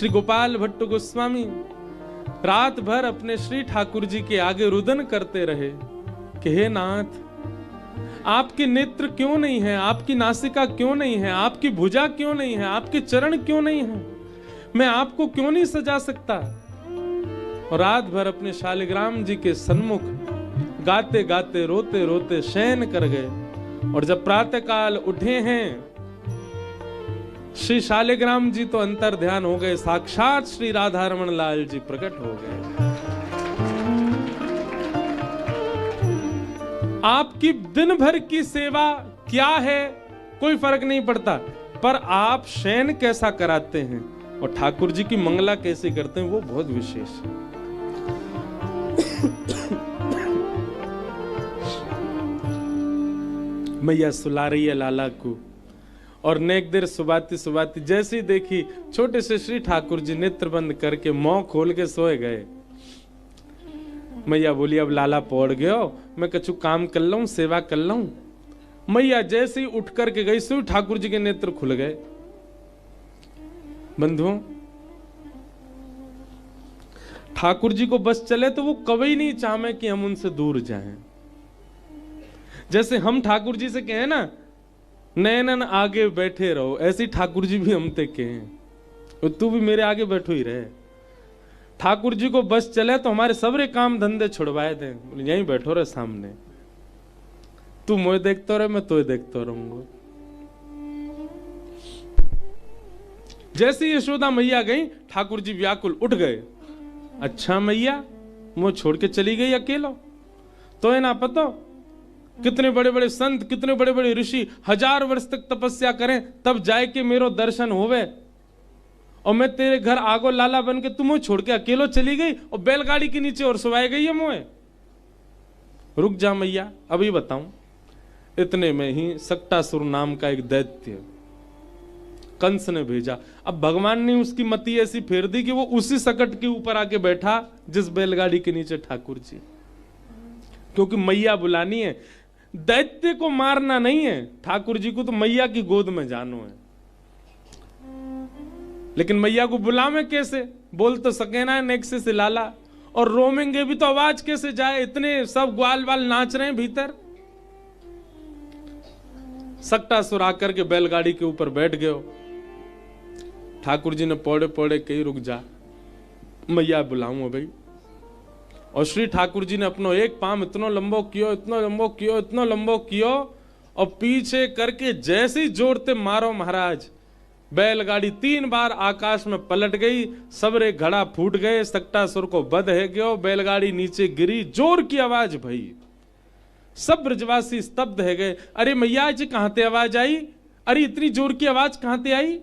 श्री गोपाल भट्ट गोस्वामी रात भर अपने श्री ठाकुर जी के आगे रुदन करते रहे कि हे नाथ, आपके नेत्र क्यों नहीं है, आपकी नासिका क्यों नहीं है, आपकी भुजा क्यों नहीं है, आपके चरण क्यों नहीं है, मैं आपको क्यों नहीं सजा सकता। और रात भर अपने शालिग्राम जी के सन्मुख गाते गाते रोते रोते शयन कर गए। और जब प्रातः काल उठे हैं, श्री शालिग्राम जी तो अंतर ध्यान हो गए, साक्षात श्री राधा रमन लाल जी प्रकट हो गए। आपकी दिन भर की सेवा क्या है कोई फर्क नहीं पड़ता, पर आप शयन कैसा कराते हैं और ठाकुर जी की मंगला कैसे करते हैं वो बहुत विशेष है। मैया सुला रही है लाला को, और नेक देर सुबाती सुबाती जैसी देखी छोटे से श्री ठाकुर जी नेत्र बंद करके मुंह खोल के सोए गए। मैया बोली अब लाला पौड़ गयो, मैं कछु काम कर लूं, सेवा कर लूं। मैया जैसे ही उठ करके गई सो ठाकुर जी के नेत्र खुल गए। बंधुओं, ठाकुर जी को बस चले तो वो कभी नहीं चाहे कि हम उनसे दूर जाएं। जैसे हम ठाकुर जी से कहें ना, नैनन आगे बैठे रहो, ऐसे ठाकुर जी भी हमते कहें तू भी मेरे आगे बैठो ही रहे। ठाकुर जी को बस चले तो हमारे सबरे काम धंधे छुड़वाए थे, यहीं बैठो रहे सामने, तू मुझे देखता रहे, मैं तुझे देखता रहूंगा। जैसे यशोदा मैया गई, ठाकुर जी व्याकुल उठ गए। अच्छा मैया मुझे छोड़ के चली गई अकेलो, तो है ना पता कितने बड़े बड़े संत, कितने बड़े बड़े ऋषि 1000 वर्ष तक तपस्या करें तब जाए के मेरो दर्शन होवे, और मैं तेरे घर आगो लाला बन के तुम छोड़ के अकेलो चली गई और बैलगाड़ी के नीचे और सुवाई गई है मोए। रुक जा मैया, अभी बताऊं। इतने में ही सक्टासुर नाम का एक दैत्य कंस ने भेजा। अब भगवान ने उसकी मति ऐसी फेर दी कि वो उसी सकट के ऊपर आके बैठा जिस बैलगाड़ी के नीचे ठाकुर जी, क्योंकि मैया बुलानी है। दैत्य को मारना नहीं है, ठाकुर जी को तो मैया की गोद में जानो है। लेकिन मैया को बुलावे कैसे, बोल तो सके ना नेक्से से लाला, और रोमेंगे भी तो आवाज कैसे जाए, इतने सब ग्वाल वाल नाच रहे हैं भीतर। सक्टासुर आकर के बैलगाड़ी के ऊपर बैठ गए। ठाकुर जी ने पौड़े पौड़े कही रुक जा, मैया बुलाऊं भाई। और श्री ठाकुर जी ने अपनो एक पाम इतना लंबो कियो, इतना लंबो कियो, इतना लंबो कियो, और पीछे करके जैसे ही जोरते मारो महाराज, बैलगाड़ी 3 बार आकाश में पलट गई, सबरे घड़ा फूट गए, सक्टासुर को बध है गयो, बैलगाड़ी नीचे गिरी, जोर की आवाज भई, सब ब्रजवासी स्तब्ध है गए। अरे मैया जी कहां ते आवाज आई, अरे इतनी जोर की आवाज कहां ते आई।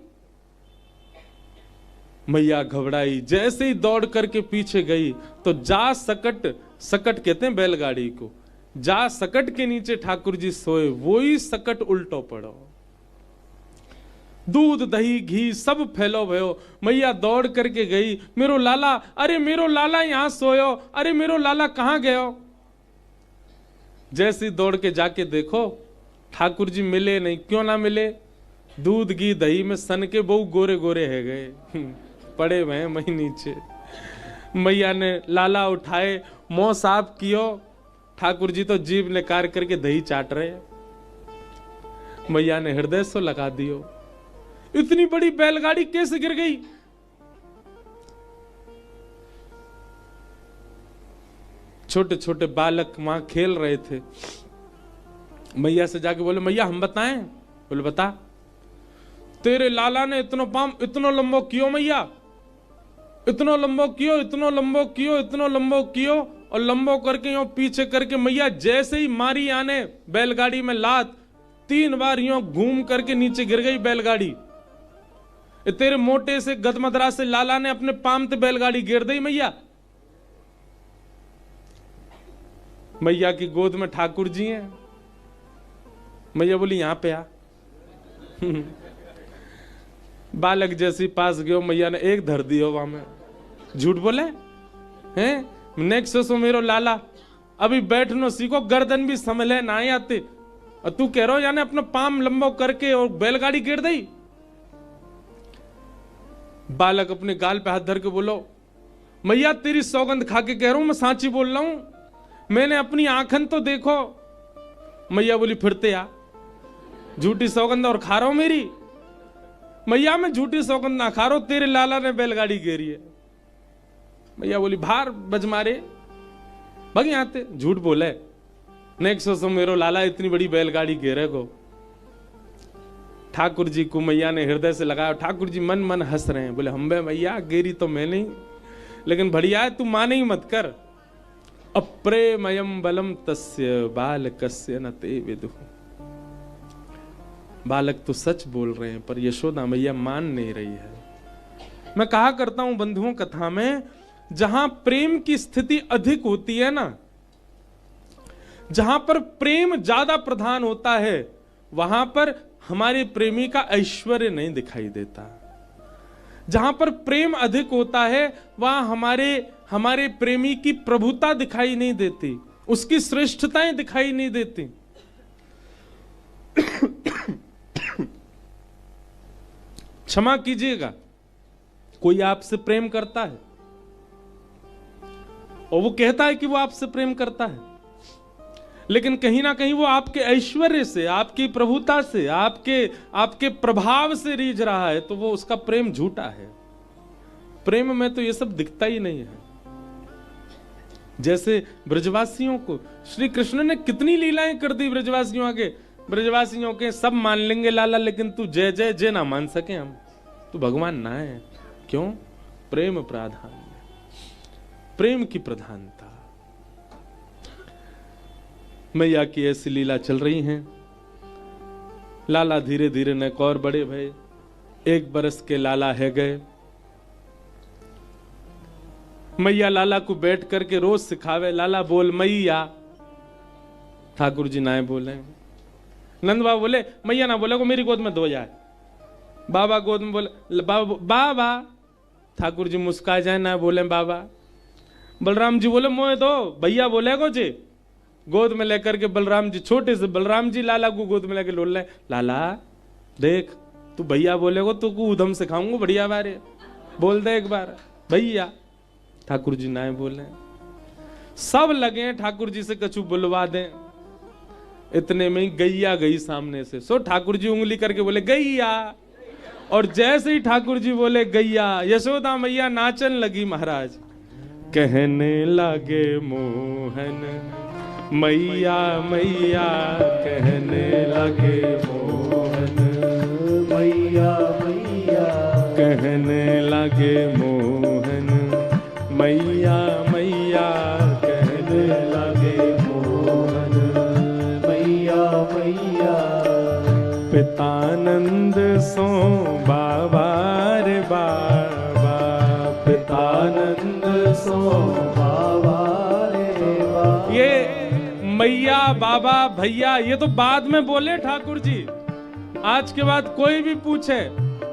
मैया घबराई, जैसे ही दौड़ करके पीछे गई तो जा सकट, सकट कहते हैं बैलगाड़ी को, जा सकट के नीचे ठाकुर जी सोए, वो ही सकट उल्टो पड़ो, दूध दही घी सब फैलो भयो। मैया दौड़ करके गई, मेरो लाला, अरे मेरो लाला यहां सोयो, अरे मेरो लाला कहां गयो। जैसे दौड़ के जाके देखो ठाकुर जी मिले नहीं। क्यों ना मिले, दूध घी दही में सन के बहु गोरे गोरे है गए, पड़े हुए हैं वहीं नीचे। मैया ने लाला उठाए, मुंह साफ कियो, ठाकुर जी तो जीभ निकाल करके दही चाट रहे। मैया ने हृदय सो लगा दियो, इतनी बड़ी बैलगाड़ी कैसे गिर गई। छोटे छोटे बालक वहां खेल रहे थे। मैया से जाके बोले मैया हम बताएं। बोले बता। तेरे लाला ने इतना पाम इतना लंबो कियो मैया, इतना लंबो कियो, इतना लंबो कियो, इतना लंबो कियो, और लंबो करके यो पीछे करके मैया जैसे ही मारी आने बैलगाड़ी में लात, 3 बार यो घूम करके नीचे गिर गई बैलगाड़ी। तेरे मोटे से गदमदरा से लाला ने अपने पाम ते बैलगाड़ी गिर दी मैया। मैया की गोद में ठाकुर जी हैं। मैया बोली यहां पे आ। बालक जैसी पास गयो, मैया ने एक धर दियो वहां में। झूठ बोले हैं, नेक्स्ट सो मेरो लाला अभी बैठनो सीखो, गर्दन भी संभले ना आते, और तू कह रहा यानी अपना पाम लंबो करके और बैलगाड़ी गिर दी। बालक अपने गाल पे हाथ धर के बोलो, मैया तेरी सौगंध खा के कह रहा हूं, मैं सांची बोल रहा हूं, मैंने अपनी आंखन तो देखो। मैया बोली फिरते आ, झूठी सौगंध और खा रहा हूं मेरी। मैया मैं झूठी सौगंध ना खा रहा हूं, तेरे लाला ने बैलगाड़ी घेरी है। मैया बोली भार बज मारे भग आते, झूठ बोले नेक्स्ट सो मेरो लाला इतनी बड़ी बैलगाड़ी घेरे को। ठाकुर जी को मैया ने हृदय से लगाया। ठाकुर जी मन मन हंस रहे हैं, बोले हम्बे मैया गेरी तो मैं नहीं, लेकिन बढ़िया है तू माने ही मत कर। अप्रेमयम बलम तस्य बालकस्य न ते विदुः। बालक तो सच बोल रहे हैं पर यशोदा मैया मान नहीं रही है। मैं कहा करता हूं बंधुओं कथा में, जहां प्रेम की स्थिति अधिक होती है ना, जहां पर प्रेम ज्यादा प्रधान होता है, वहां पर हमारे प्रेमी का ऐश्वर्य नहीं दिखाई देता। जहां पर प्रेम अधिक होता है वहां हमारे प्रेमी की प्रभुता दिखाई नहीं देती, उसकी श्रेष्ठताएं दिखाई नहीं देती। क्षमा कीजिएगा, कोई आपसे प्रेम करता है और वो कहता है कि वो आपसे प्रेम करता है, लेकिन कहीं ना कहीं वो आपके ऐश्वर्य से, आपकी प्रभुता से, आपके प्रभाव से रीझ रहा है, तो वो उसका प्रेम झूठा है। प्रेम में तो ये सब दिखता ही नहीं है। जैसे ब्रजवासियों को श्री कृष्ण ने कितनी लीलाएं कर दी ब्रजवासियों आगे। ब्रजवासियों के सब मान लेंगे लाला, लेकिन तू जय जय जय ना मान सके हम, तू भगवान ना है। क्यों? प्रेम प्राधान्य, प्रेम की प्रधानता। मैया की ऐसी लीला चल रही हैं। लाला धीरे धीरे नक और बड़े भये, 1 बरस के लाला है गए। मैया लाला को बैठ करके रोज सिखावे, लाला बोल मैया। ठाकुर जी ना बोले, नंद बाबा बोले मैया ना बोले को मेरी गोद में धो जाए। बाबा गोद में बोले बाबा। ठाकुर जी मुस्काए जाए, ना बोले बाबा। बलराम जी बोले मोए दो, भैया बोले को जी। गोद में लेकर के बलराम जी, छोटे से बलराम जी लाला को गोद में लेकर लोल रहे। लाला देख तू भैया बोले को तो उधम सिखाऊंगा बढ़िया बारे, बोल दे एक बार भैया। ठाकुर जी ना बोले, सब लगे ठाकुर जी से कछु बुलवा दें। इतने में ही गैया गई सामने से। सो ठाकुर जी उंगली करके बोले गैया, और जैसे ही ठाकुर जी बोले गैया, यशोदा मैया नाचन लगी महाराज। कहने लगे मोहन मैया मैया, कहने लगे मोहन मैया मैया, कहने लगे मोहन मैया मैया, कहने लगे मोहन मैया मैया। पितानंद सो बाबा रे बाबा, पितानंद सो बाबा रे बाबा। ये मैया बाबा भैया ये तो बाद में बोले ठाकुर जी। आज के बाद कोई भी पूछे,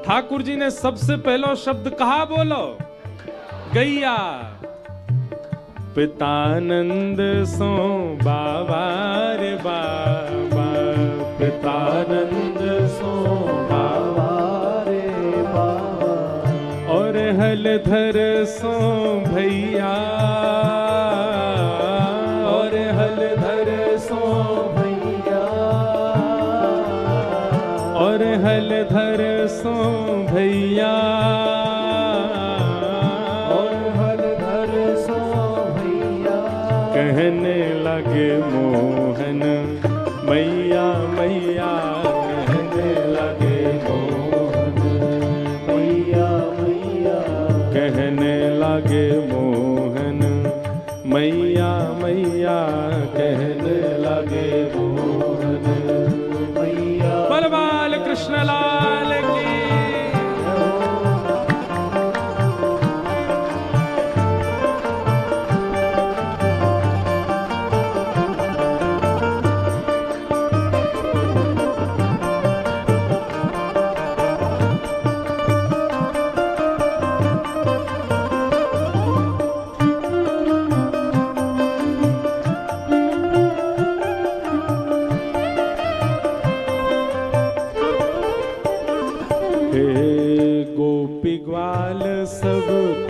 ठाकुर जी ने सबसे पहला शब्द कहा बोलो, गैया। पितानंद सो बाबा रे बाबा, पितानंद सो बाबा रे बाबा। और हलधर सो भैया, और हलधर सो भैया, और हलधर सो भैया, और हलधर सो भैया। कहने लगे मोहन मैया मैया, कहने लगे मोहन मैया मैया, कहने लगे मोहन मैया मैया, कहने लगे मोहन मैया। बल बाल कृष्ण लाल की।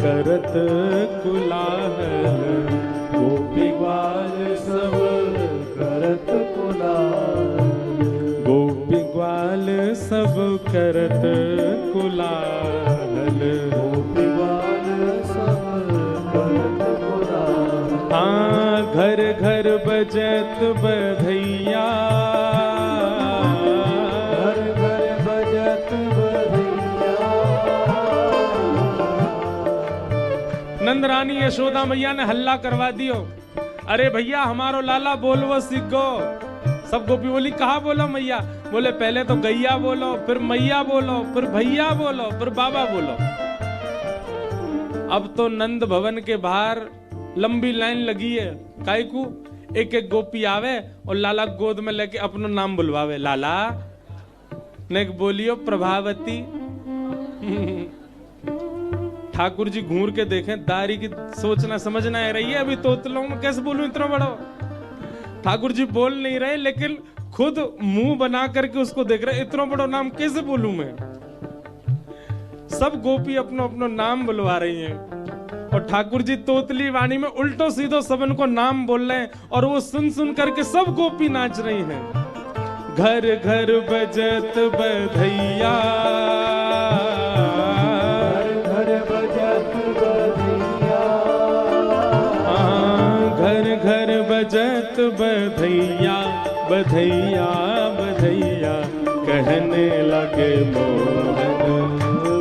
करत कुलाहल, गोपी ग्वाल सब करत कुलाहल, गोपी ग्वाल सब करत कुलाहल, गोपी ग्वाल सब करत कुलाहल। हाँ घर घर बजत बधैया, घर घर बजत बधैया। नंदरानी यशोदा मैया ने हल्ला करवा दियो, अरे भैया हमारो लाला बोलवो सीख गो। सब गोपी बोली कहा बोलो मैया? बोले पहले तो गैया बोलो, फिर मैया बोलो, फिर भैया बोलो, फिर बाबा बोलो। अब तो नंद भवन के बाहर लंबी लाइन लगी है, काई को एक एक गोपी आवे और लाला गोद में लेके अपना नाम बुलवावे, लाला ने बोलियो प्रभावती। ठाकुर जी घूर के देखें, दारी की सोचना समझना है रही है, अभी तोतलों में कैसे बोलूं इतना बड़ा। ठाकुर जी बोल नहीं रहे लेकिन खुद मुंह बना करके उसको देख रहे, इतना बड़ा नाम कैसे बोलूं मैं। सब गोपी अपना अपना नाम बुलवा रही हैं और ठाकुर जी तोतली वाणी में उल्टो सीधो सबन को नाम बोल रहे हैं और वो सुन सुन करके सब गोपी नाच रही हैं। घर घर बजत बधैया, घर घर बजत बधैया, घर घर बजत बधैया, बधैया बधैया कहने लगे मोहन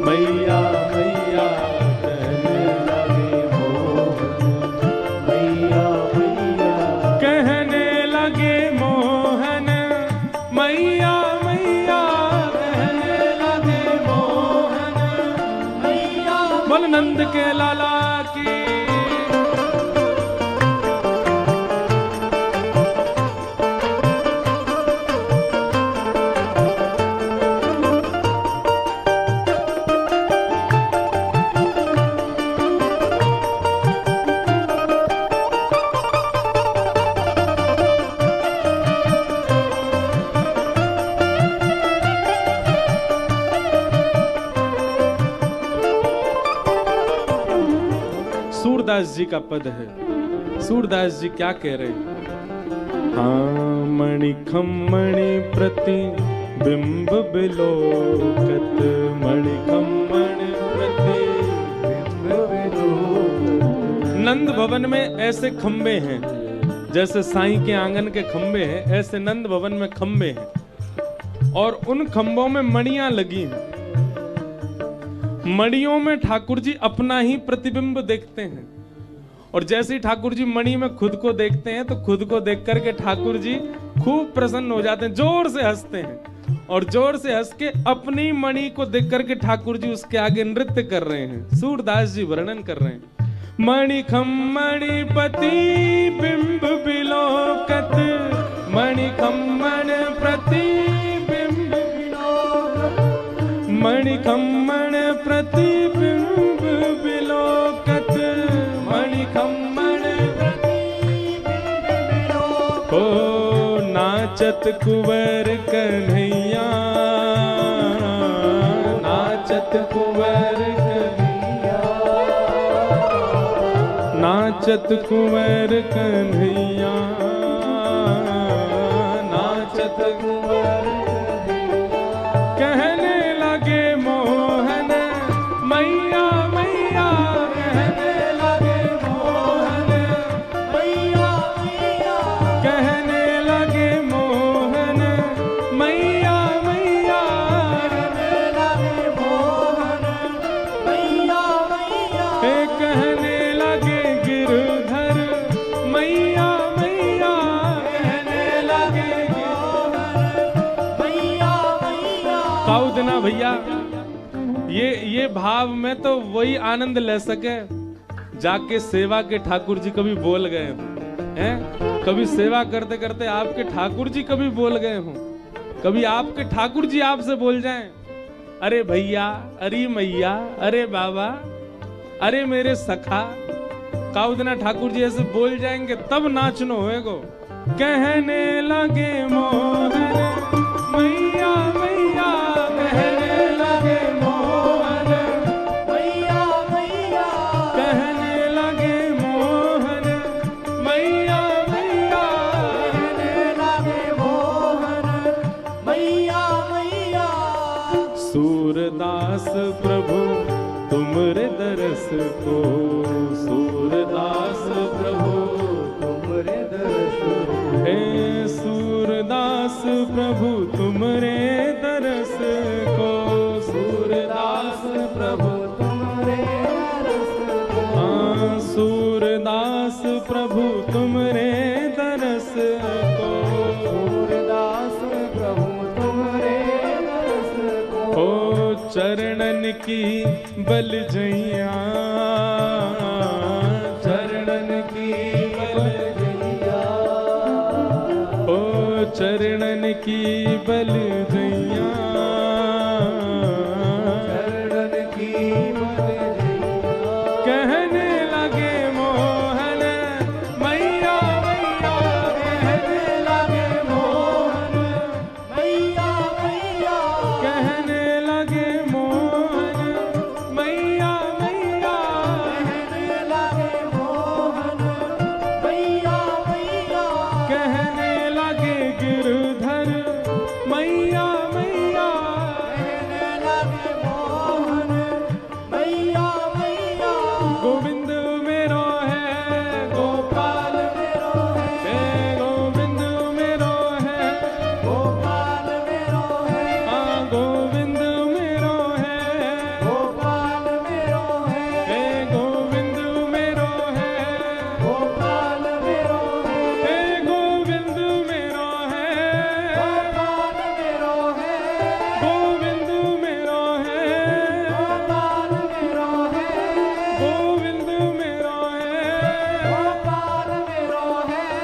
मैया मैया, कहने लगे मोहन मैया मैया, कहने लगे मोहन मैया मैया, कहने लगे मोहन मैया। बोल नंद के लाला की। सूरदास जी का पद है। सूरदास जी क्या कह रहे? हाँ मणि खम्मणि प्रति बिंब बिलोकत, मणि खम्मणि प्रति बिंब बिलोकत। नंद भवन में ऐसे खंबे हैं, जैसे साईं के आंगन के खंबे हैं, ऐसे नंद भवन में खंबे हैं और उन खंबों में मणियां लगी हैं। मणियों में ठाकुर जी अपना ही प्रतिबिंब देखते हैं और जैसे ही ठाकुर जी मणि में खुद को देखते हैं तो खुद को देख करके ठाकुर जी खूब प्रसन्न हो जाते हैं, जोर से हंसते हैं और जोर से हंस के अपनी मणि को देख करके ठाकुर जी उसके आगे नृत्य कर रहे हैं। सूरदास जी वर्णन कर रहे हैं, मणि खम्मणि पति बिंब बिलोकत, मणि खम्मण प्रति बिंब बिलोकत, मणि खम्मण प्रति बिंब बिलोकत, मणि खम्मण प्रति बिंब बिलोकत। ओ नाचत कुंवर कन्हैया, नाचत कुंवर कन्हैया, नाचत कुंवर कन्हैया, नाचत कुंवर कन्हैया, कहने लगे मोहन मैया मैया, कहने लगे मोहन मैया मैया, कहने लगे मोहन मैया मैया, कहने लगे मोहन मैया मैया, कहने लगे गिरधर मैया मैया, कहने लगे गिरधर मैया मैया। काउदना भैया ये भाव में तो वही आनंद ले सके जाके सेवा के ठाकुर जी कभी बोल गए हैं, कभी सेवा करते करते आपके ठाकुर जी कभी बोल गए हों, कभी आपके ठाकुर जी आपसे बोल जाएं, अरे भैया, अरे मैया, अरे बाबा, अरे मेरे सखा। काउदना ठाकुर जी ऐसे बोल जाएंगे तब नाचनो होएगो। कहने लगे मोहन मैया मैया, कहने लगे मोहन मैया मैया, दरस को, सूरदास प्रभु तुमरे दरस को, हे सूरदास प्रभु तुमरे दरस को, सूरदास प्रभु तुमरे दरस को, हाँ सूरदास प्रभु तुमरे दरस को, सूरदास प्रभु तुमरे दरस को, हो चरणन की बल जैया, चरणन की बल जैया, हो चरणन की बल जैया, चरणन की बल जैया, कहने लगे मोहन मैया मैया, कहने लगे मोहन मैया मैया, कहने लगे मोहन मैया मैया, कहने लगे मोहन मैया मैया, कहने लगे गिरधर मैया मैया, कहने लगे मोहन मैया मैया, गोविंद मेरो है गोपाल मेरो है, गोविंद मेरो है गोपाल मेरो है, हाँ गोविंद मेरो है गोपाल मेरो है, गोविंद मेरो है गोपाल मेरो है, गोविंद मेरो है गोपाल मेरो है, गोविंद मेरो है गोपाल मेरो है, गोविंद मेरो है गोपाल मेरो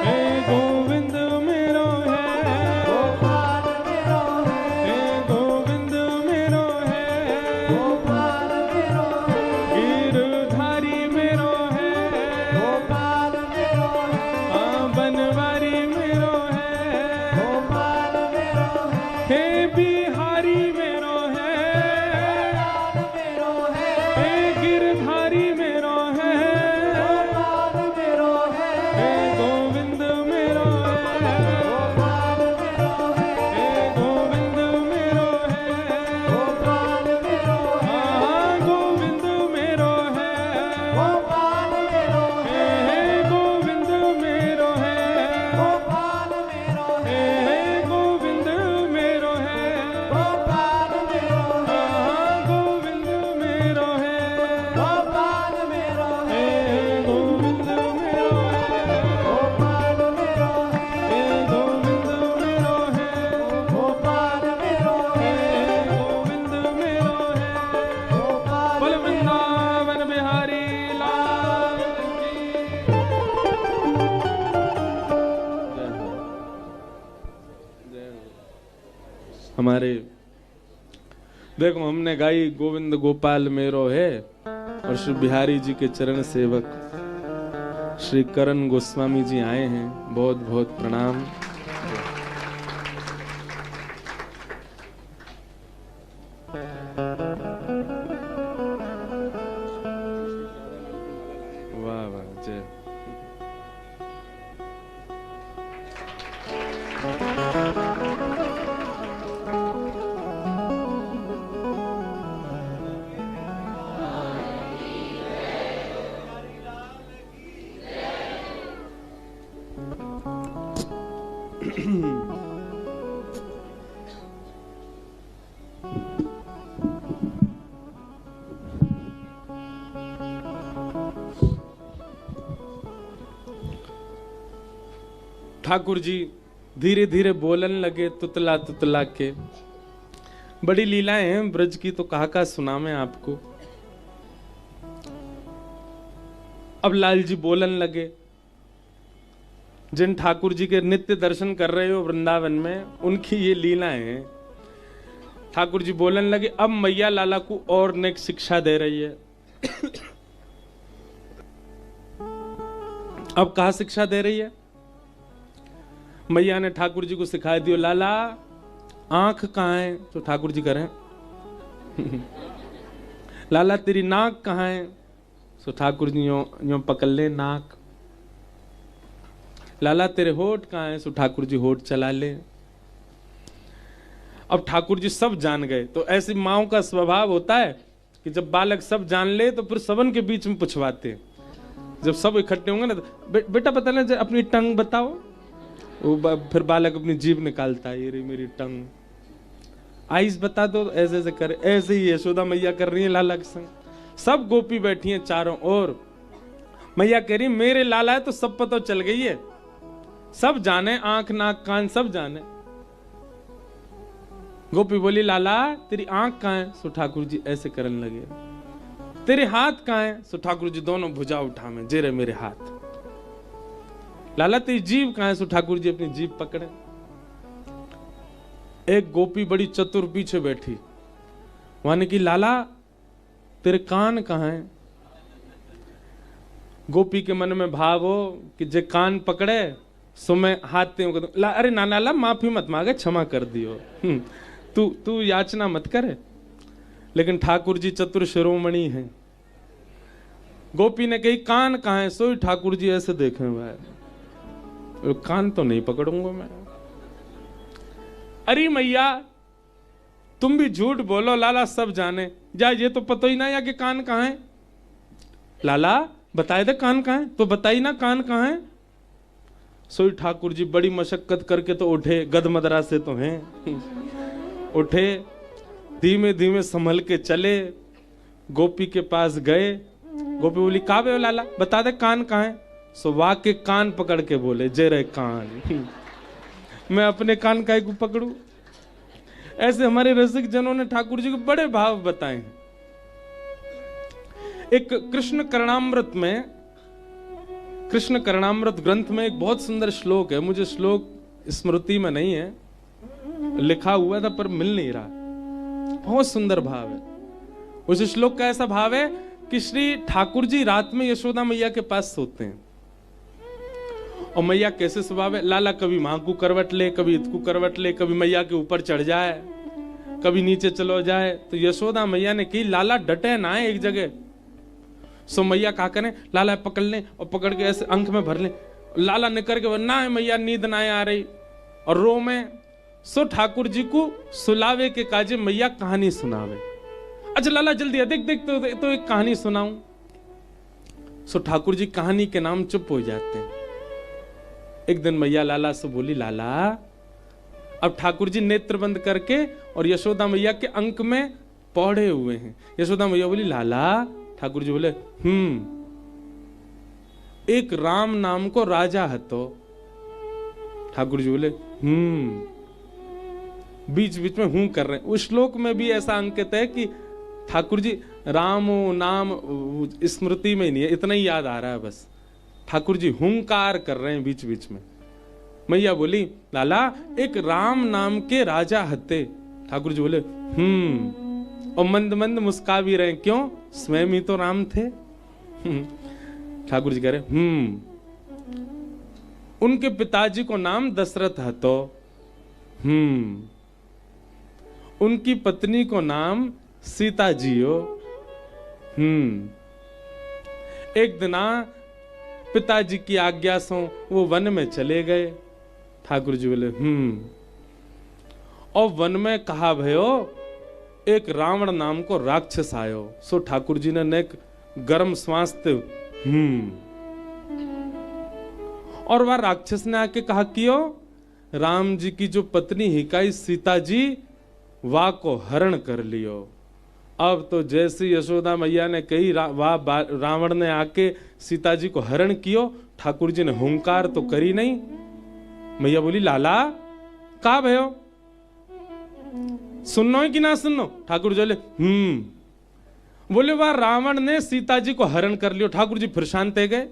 है, गोविंद मेरो है गोपाल मेरो है, गोविंद मेरो है गोपाल मेरो है, गिरधारी मेरो है गोपाल मेरो है, हाँ बनवारी मेरो है गोपाल मेरो है, हे बिहारी मेरो है गोपाल मेरो है, हे गिरधारी मेरो है गोपाल मेरो है, हे गोविंद मेरो है गोपाल मेरो है, हे गोविंद मेरो है गोपाल मेरो है, हाँ गोविंद मेरो है गोपाल मेरो है, हे गोविंद मेरो है गोपाल मेरो है, हे गोविंद मेरो है गोपाल मेरो है, हाँ गोविंद मेरो है गोपाल मेरो है, गोविंद मेरो है गोपाल मेरो है, गोविंद मेरो है गोपाल मेरो है, गोविंद मेरो है गोपाल, बोल वृंदावन बिहारी लाल की जय हो। हमारे देखो हमने गाई गोविंद गोपाल मेरो है, और श्री बिहारी जी के चरण सेवक श्री करण गोस्वामी जी आए हैं, बहुत बहुत प्रणाम। वाह वाह जय। ठाकुर जी धीरे धीरे बोलन लगे तुतला तुतला के। बड़ी लीलाएं हैं ब्रज की, तो कहा का सुनामें आपको। अब लाल जी बोलन लगे। जिन ठाकुर जी के नित्य दर्शन कर रहे हो वृंदावन में, उनकी ये लीलाएं हैं। ठाकुर जी बोलन लगे, अब मैया लाला को और नेक शिक्षा दे रही है। अब कहा शिक्षा दे रही है? मैया ने ठाकुर जी को सिखा दियो, लाला आंख कहाँ है? तो ठाकुर जी करें लाला तेरी नाक कहाँ है? तो ठाकुर जी यो पकड़ ले नाक। लाला तेरे होठ कहाँ है? सो ठाकुर जी होठ चला ले। अब ठाकुर जी सब जान गए। तो ऐसी माओ का स्वभाव होता है कि जब बालक सब जान ले तो फिर सबन के बीच में पूछवाते, जब सब इकट्ठे होंगे ना तो बेटा बता ना अपनी टंग बताओ, वो फिर बालक अपनी जीभ निकालता है, ये रही मेरी टंग। आइस बता दो, ऐसे ऐसे करे, ऐसे ही यशोदा मैया कर रही है लाला के संग। सब गोपी बैठी हैं चारों ओर, मैया कह रही मेरे लाला है तो सब पता चल गई है, सब जाने, आंख नाक कान सब जाने। गोपी बोली लाला तेरी आंख कहाँ है? सो ठाकुर जी ऐसे करने लगे। तेरे हाथ कहाँ है? सो ठाकुर जी दोनों भुजा उठा में, जे रहे मेरे हाथ। लाला तेरी जीभ कहाँ है? सो ठाकुर जी अपनी जीभ पकड़े। एक गोपी बड़ी चतुर पीछे बैठी, माने कि लाला तेरे कान कहाँ है? गोपी के मन में भाव हो कि जे कान पकड़े सो मैं हाथ ते अरे नाना ला माफी मत मांगे, क्षमा कर दियो, तू याचना मत करे। लेकिन ठाकुर जी चतुर शिरोमणि हैं। गोपी ने कही कान कहाँ है? सोई ठाकुर जी ऐसे देखे भाई, कान तो नहीं पकड़ूंगा मैं। अरे मैया तुम भी झूठ बोलो, लाला सब जाने, जा ये तो पता ही ना या कि कान कहाँ है। लाला बताए दे कान कहाँ है, तो बताई ना कान कहाँ है। सोई ठाकुर जी बड़ी मशक्कत करके तो उठे, गदमदरा से तो हैं उठे, धीमे धीमे संभल के चले, गोपी के पास गए। गोपी बोली का बे लाला बता दे कान कहाँ है। सो वाके कान पकड़ के बोले जय रे कान मैं अपने कान काहे को पकड़ू। ऐसे हमारे रसिक जनों ने ठाकुर जी को बड़े भाव बताए हैं। एक कृष्ण कर्णामृत ग्रंथ में एक बहुत सुंदर श्लोक है, मुझे श्लोक स्मृति में नहीं है, लिखा हुआ था पर मिल नहीं रहा। बहुत सुंदर भाव है उस श्लोक का। ऐसा भाव है कि श्री ठाकुर जी रात में यशोदा मैया के पास सोते हैं, और मैया कैसे स्वभाव है, लाला कभी मां को करवट ले, कभी इसको करवट ले, कभी मैया के ऊपर चढ़ जाए, कभी नीचे चलो जाए। तो यशोदा मैया ने की लाला डटे ना है एक जगह। सो मैया क्या करें, लाला पकड़ लें और पकड़ के ऐसे अंक में भर लें, लाला निकर के ना है मैया नींद ना आ रही और रो में। सो ठाकुर जी को सुलावे के काजे मैया कहानी सुनावे। अच्छा लाला जल्दी है, देख देख तो एक कहानी सुनाऊं। सो ठाकुर जी कहानी के नाम चुप हो जाते हैं। एक दिन मैया लाला से बोली लाला, अब ठाकुर जी नेत्र बंद करके और यशोदा मैया के अंक में पौड़े हुए हैं। यशोदा मैया बोली लाला, ठाकुर जी बोले एक राम नाम को राजा है तो। ठाकुर जी बोले बीच बीच में हूं कर रहे हैं। उस श्लोक में भी ऐसा अंकित है कि ठाकुर जी राम नाम स्मृति में ही नहीं है, इतना ही याद आ रहा है बस। ठाकुर जी हुंकार कर रहे हैं बीच बीच में। मैया बोली लाला एक राम नाम के राजा हते। ठाकुर जी बोले और मंद मंद मुस्का भी रहे, क्यों, स्वयं ही तो राम थे। ठाकुर जी कह रहे उनके पिताजी को नाम दशरथ हतो, उनकी पत्नी को नाम सीता जी हो। एक दिन पिताजी की आज्ञा से वो वन में चले गए। ठाकुर जी बोले और वन में कहा भयो एक रावण नाम को राक्षस आयो। सो ठाकुर जी ने नेक गर्म श्वास और वह राक्षस ने आके कहा कियो राम जी की जो पत्नी हिकाई सीता जी वाह को हरण कर लियो। अब तो जैसे यशोदा मैया ने कही रावण ने आके सीता जी को हरण कियो। ठाकुर जी ने हुंकार तो करी नहीं। मैया बोली लाला का भयो, सुननो है कि ना सुननो। ठाकुर जी बोले वाह रावण ने सीता जी को हरण कर लियो। ठाकुर जी फिर शांत है गए।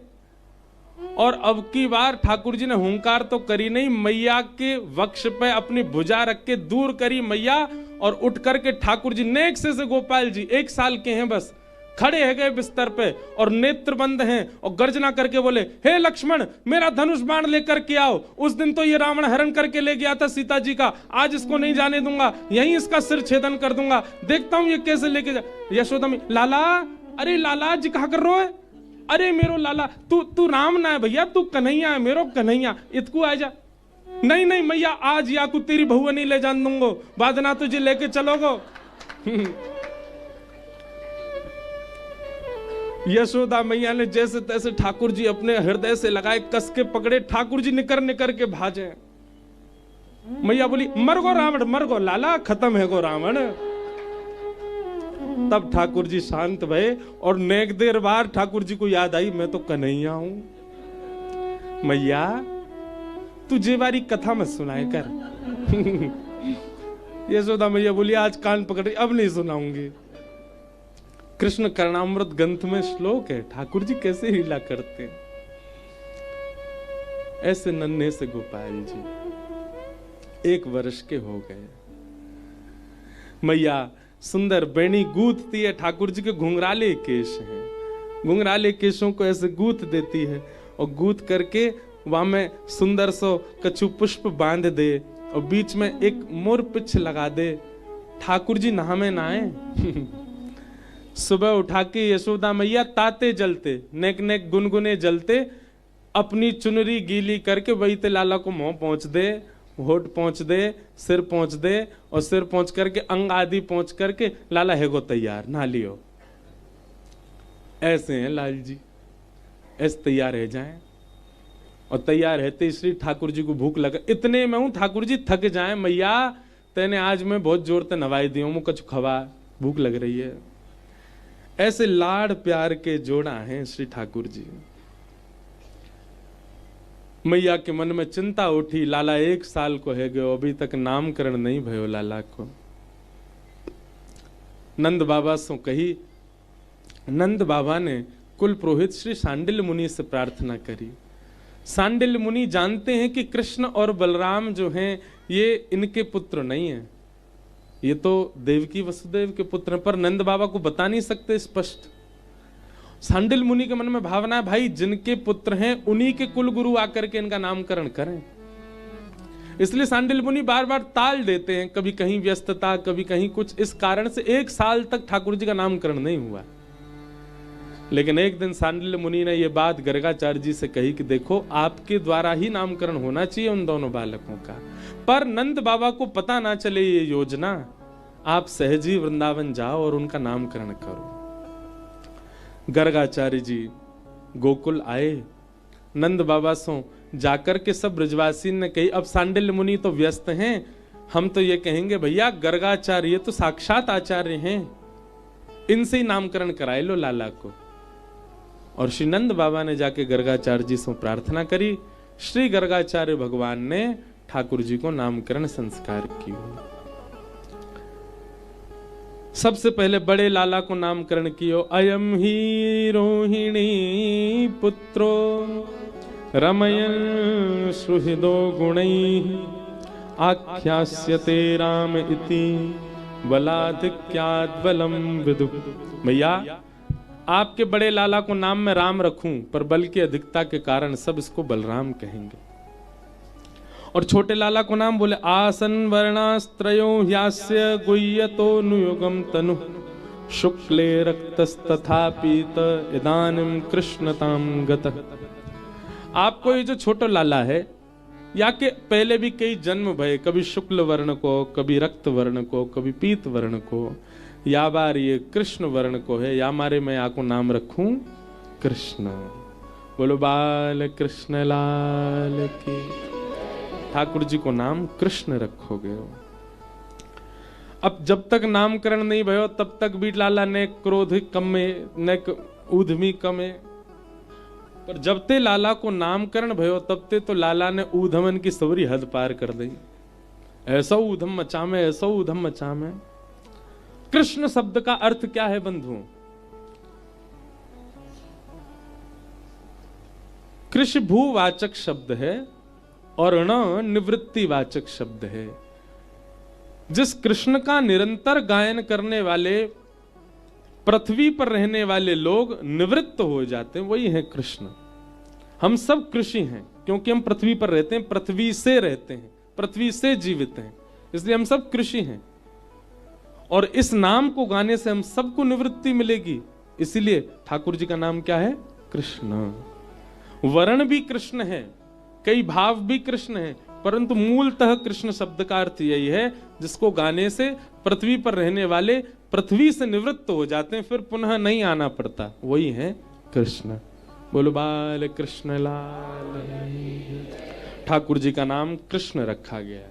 और अब की बार ठाकुर जी ने हुंकार तो करी नहीं, मैया के वक्ष पे अपनी भुजा रख के दूर करी मैया और उठ करके ठाकुर जी नेक से गोपाल जी 1 साल के हैं बस, खड़े है गए बिस्तर पे और नेत्र बंद हैं और गर्जना करके बोले हे लक्ष्मण मेरा धनुष बाण लेकर के आओ। उस दिन तो ये रावण हरण करके ले गया था सीता जी का, आज इसको नहीं जाने दूंगा, यहीं इसका सिर छेदन कर दूंगा, देखता हूं ये कैसे लेके जा। यशोदा में लाला, अरे लाला जी कहा कर रो है, अरे मेरो लाला तू राम ना है भैया, तू कन्हैया है, मेरो कन्हैया, इतकू आ जा। नहीं नहीं मैया आज या को तेरी बहुआ नहीं ले जान दूंगो, बाद ना तुझे लेके चलोगो। यशोदा मैया ने जैसे तैसे ठाकुर जी अपने हृदय से लगाए, कस के पकड़े, ठाकुर जी निकर निकर के भाजे। मैया बोली मर गो रावण, मर गो लाला, खत्म है गो रावण। तब ठाकुर जी शांत भये और नेक देर बाद ठाकुर जी को याद आई, मैं तो कन्हैया हूं। मैया तू जेवारी कथा मत सुनाए कर। यशोदा मैया बोली आज कान पकड़े, अब नहीं सुनाऊंगी। कृष्ण कर्णामृत ग्रंथ में श्लोक है, ठाकुर जी कैसे लीला करते। ऐसे नन्हे से गोपाल जी 1 वर्ष के हो गए। मैया सुंदर बेणी गूंथती है, ठाकुर जी के घुंघराले केश हैं, घुंघराले केशों को ऐसे गूंथ देती है और गूंथ करके वहां में सुंदर सो कछु पुष्प बांध दे और बीच में एक मोर पिछ लगा दे। ठाकुर जी नहामे नहाए। सुबह उठा के यशोदा मैया ताते जलते, नेक नेक गुनगुने जलते, अपनी चुनरी गीली करके वही ते लाला को मुंह पहुंच दे, होठ पहुंच दे, सिर पहुंच दे और सिर पहुंच करके अंग आदि पहुंच करके लाला है गो तैयार, नहा लियो। ऐसे हैं लाल जी, ऐसे तैयार रह जाएं। और तैयार रहते श्री ठाकुर जी को भूख लगा, इतने में हूं ठाकुर जी थक जाए, मैया तेने आज मैं बहुत जोर से नवाई दी हूं, मुझे कुछ खवा, भूख लग रही है। ऐसे लाड़ प्यार के जोड़ा हैं श्री ठाकुर जी। मैया के मन में चिंता उठी, लाला 1 साल को है गयो, अभी तक नामकरण नहीं भयो लाला को। नंद बाबा सो कही, नंद बाबा ने कुल पुरोहित श्री सांडिल्य मुनि से प्रार्थना करी। सांडिल्य मुनि जानते हैं कि कृष्ण और बलराम जो हैं ये इनके पुत्र नहीं हैं, ये तो देवकी वसुदेव के पुत्र हैं, पर नंद बाबा को बता नहीं सकते स्पष्ट। सांडिल्य मुनि के मन में भावना है, भाई जिनके पुत्र हैं उन्हीं के कुल गुरु आकर के इनका नामकरण करें। इसलिए सांडिल्य मुनि बार बार ताल देते हैं, कभी कहीं व्यस्तता, कभी कहीं कुछ, इस कारण से 1 साल तक ठाकुर जी का नामकरण नहीं हुआ। लेकिन एक दिन सांडिल्य मुनि ने यह बात गर्गाचार्य जी से कही कि देखो आपके द्वारा ही नामकरण होना चाहिए उन दोनों बालकों का, पर नंद बाबा को पता ना चले ये योजना, आप सहजी वृंदावन जाओ और उनका नामकरण करो। गर्गाचार्य जी गोकुल आए, नंद बाबा सो जाकर के सब ब्रजवासी ने कही, अब सांडिल्य मुनि तो व्यस्त हैं, हम तो ये कहेंगे भैया गर्गाचार्य तो साक्षात आचार्य हैं, इनसे ही नामकरण कराए लो लाला को। और श्री नंद बाबा ने जाके गर्गाचार्य जी से प्रार्थना करी। श्री गर्गाचार्य भगवान ने ठाकुर जी को नामकरण संस्कार किया। सबसे पहले बड़े लाला को नामकरण कियो, अयम ही रोहिणी पुत्रो रमयन् सुहृदो गुणैः आख्यास्यते राम इति बलाधिक्याद् बलं विदु। भैया आपके बड़े लाला को नाम में राम रखूं, पर बल की अधिकता के कारण सब इसको बलराम कहेंगे। और छोटे लाला को नाम बोले, आसन वर्णास्त्रयो ह्यास्य गुह्यतो नुयुगम तनु शुक्ले रक्तस्तथा पीत इदानीं कृष्णताम गतः। आपको ये जो छोटा लाला है, या के पहले भी कई जन्म भये, कभी शुक्ल वर्ण को, कभी रक्त वर्ण को, कभी पीत वर्ण को, या बार ये कृष्ण वर्ण को है, या मारे मैं आपको नाम रखूं कृष्ण। बोलो बाल कृष्ण लाल की। ठाकुर जी को नाम कृष्ण रखोगे। अब जब तक नामकरण नहीं भयो तब तक भी लाला ने क्रोध कमे न ऊधमी कमे, पर जब ते लाला को नामकरण भयो तब ते तो लाला ने ऊधमन की सवरी हद पार कर दी। ऐसा ऊधम मचा में, ऐसा ऊधम मचा में। कृष्ण शब्द का अर्थ क्या है बंधुओं? कृष्ण भूवाचक शब्द है और न निवृत्तिवाचक शब्द है। जिस कृष्ण का निरंतर गायन करने वाले पृथ्वी पर रहने वाले लोग निवृत्त हो जाते हैं, वही है कृष्ण। हम सब कृषि हैं क्योंकि हम पृथ्वी पर रहते हैं, पृथ्वी से रहते हैं, पृथ्वी से जीवित हैं, इसलिए हम सब कृषि हैं। और इस नाम को गाने से हम सबको निवृत्ति मिलेगी। इसीलिए ठाकुर जी का नाम क्या है? कृष्ण। वर्ण भी कृष्ण है, कई भाव भी कृष्ण है, परंतु मूलतः कृष्ण शब्द का अर्थ यही है जिसको गाने से पृथ्वी पर रहने वाले पृथ्वी से निवृत्त हो जाते हैं, फिर पुनः नहीं आना पड़ता, वही है कृष्ण। बोलो बाल कृष्ण लाल। ठाकुर जी का नाम कृष्ण रखा गया।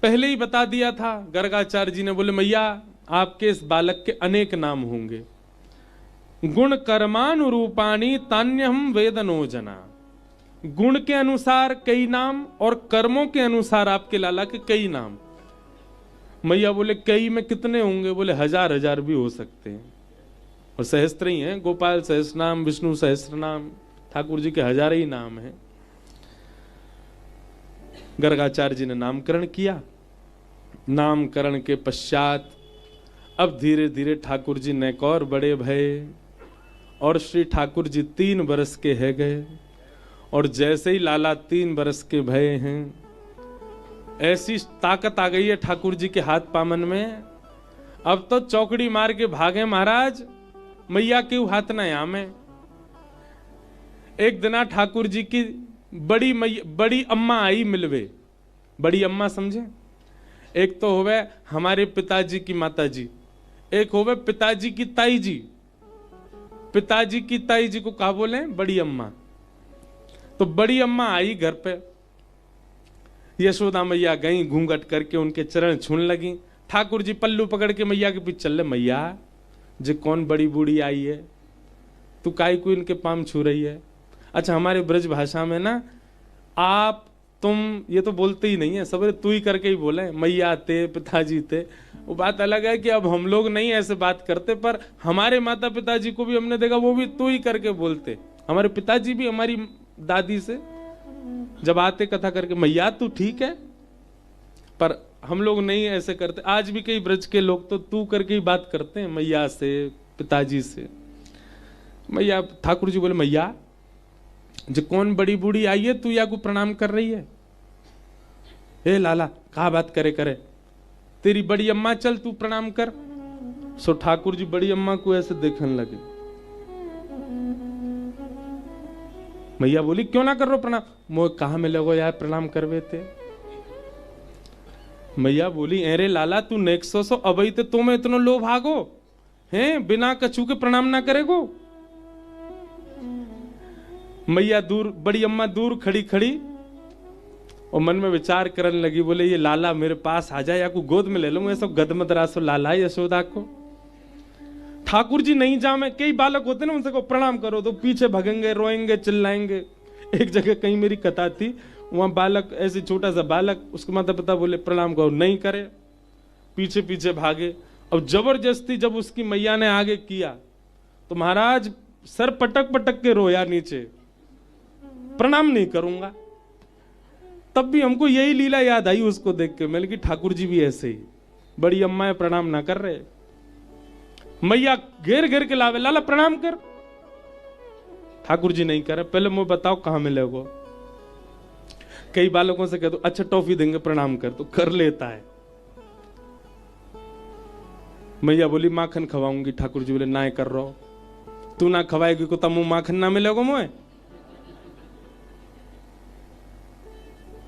पहले ही बता दिया था गर्गाचार्य जी ने, बोले मैया आपके इस बालक के अनेक नाम होंगे। गुण कर्मानुरूपाणी तान्यहम वेदनो जना। गुण के अनुसार कई नाम और कर्मों के अनुसार आपके लाला के कई नाम। मैया बोले कई में कितने होंगे? बोले हजार हजार भी हो सकते हैं, और सहस्त्र ही हैं। गोपाल सहस्त्र नाम, विष्णु सहस्त्र नाम, ठाकुर जी के हजार ही नाम हैं। गर्गाचार्य जी ने नामकरण किया। नामकरण के पश्चात अब धीरे धीरे ठाकुर जी नैकौर बड़े भये, और श्री ठाकुर जी 3 बरस के है गए। और जैसे ही लाला 3 बरस के भये हैं, ऐसी ताकत आ गई है ठाकुर जी के हाथ पामन में, अब तो चौकड़ी मार के भागे महाराज, मैया के हाथ ना आमे। एक दिना ठाकुर जी की बड़ी अम्मा आई मिलवे। बड़ी अम्मा समझे? एक तो होवे हमारे पिताजी की माता जी, एक होवे पिताजी की ताई जी। पिताजी की ताई जी को कहा बोले? बड़ी अम्मा। तो बड़ी अम्मा आई घर पे, यशोदा मैया गई घूंघट करके उनके चरण छूने लगी। ठाकुर जी पल्लू पकड़ के मैया के पीछे चल रहे, मैया जे कौन बड़ी बूढ़ी आई है, तू काई को इनके पाम छू रही है? अच्छा हमारे ब्रज भाषा में ना आप तुम ये तो बोलते ही नहीं है, सबरे तू ही करके ही बोले, मैया ते पिताजी ते। वो बात अलग है कि अब हम लोग नहीं ऐसे बात करते, पर हमारे माता पिताजी को भी हमने देखा वो भी तू ही करके बोलते। हमारे पिताजी भी हमारी दादी से जब आते कथा करके, मैया तू ठीक है, पर हम लोग नहीं ऐसे करते। आज भी कई ब्रज के लोग तो तू करके ही बात करते हैं मैया से, पिताजी से। मैया ठाकुर जी बोले मैया जो कौन बड़ी बूढ़ी आई है, तू या को प्रणाम कर रही है? ए लाला कहा बात करे करे, तेरी बड़ी अम्मा चल तू प्रणाम कर। सो ठाकुर जी बड़ी अम्मा को ऐसे देखने लगे। मैया बोली क्यों ना कर रो प्रणाम? मोह कहा मिले गो यार प्रणाम करवे थे। मैया बोली अरे लाला तू नेक्सो सो अबई ते तुम्हें इतनो लो भागो हैं, बिना कछू के प्रणाम ना करेगो? मैया दूर, बड़ी अम्मा दूर खड़ी खड़ी और मन में विचार करने लगी। बोले ये लाला मेरे पास आ जाए या को गोद में ले लो, मैं सब गदमदरासो लाला यशोदा को। ठाकुर जी नहीं जामे, कई बालक होते ना उनसे को प्रणाम करो तो पीछे भगेंगे, रोएंगे, चिल्लाएंगे। एक जगह कहीं मेरी कथा थी, वहां बालक ऐसे छोटा सा बालक, उसके माता पिता बोले प्रणाम करो, नहीं करे, पीछे पीछे भागे। अब जबरदस्ती जब उसकी मैया ने आगे किया तो महाराज सर पटक पटक के रोया नीचे, प्रणाम नहीं करूंगा। तब भी हमको यही लीला याद आई उसको देख के, मैंने कि ठाकुर जी भी ऐसे ही, बड़ी अम्मा प्रणाम ना कर रहे, मैया घेर घेर के लावे, लाला प्रणाम कर। ठाकुर जी नहीं करे, पहले मुझे बताओ कहां मिलेगो। कई बालकों से कह दो अच्छा टॉफी देंगे प्रणाम कर, तो कर लेता है। मैया बोली माखन खवाऊंगी, ठाकुर जी बोले ना कर रहो, तू ना खवाएगी को तमु माखन ना मिलेगा मुझे।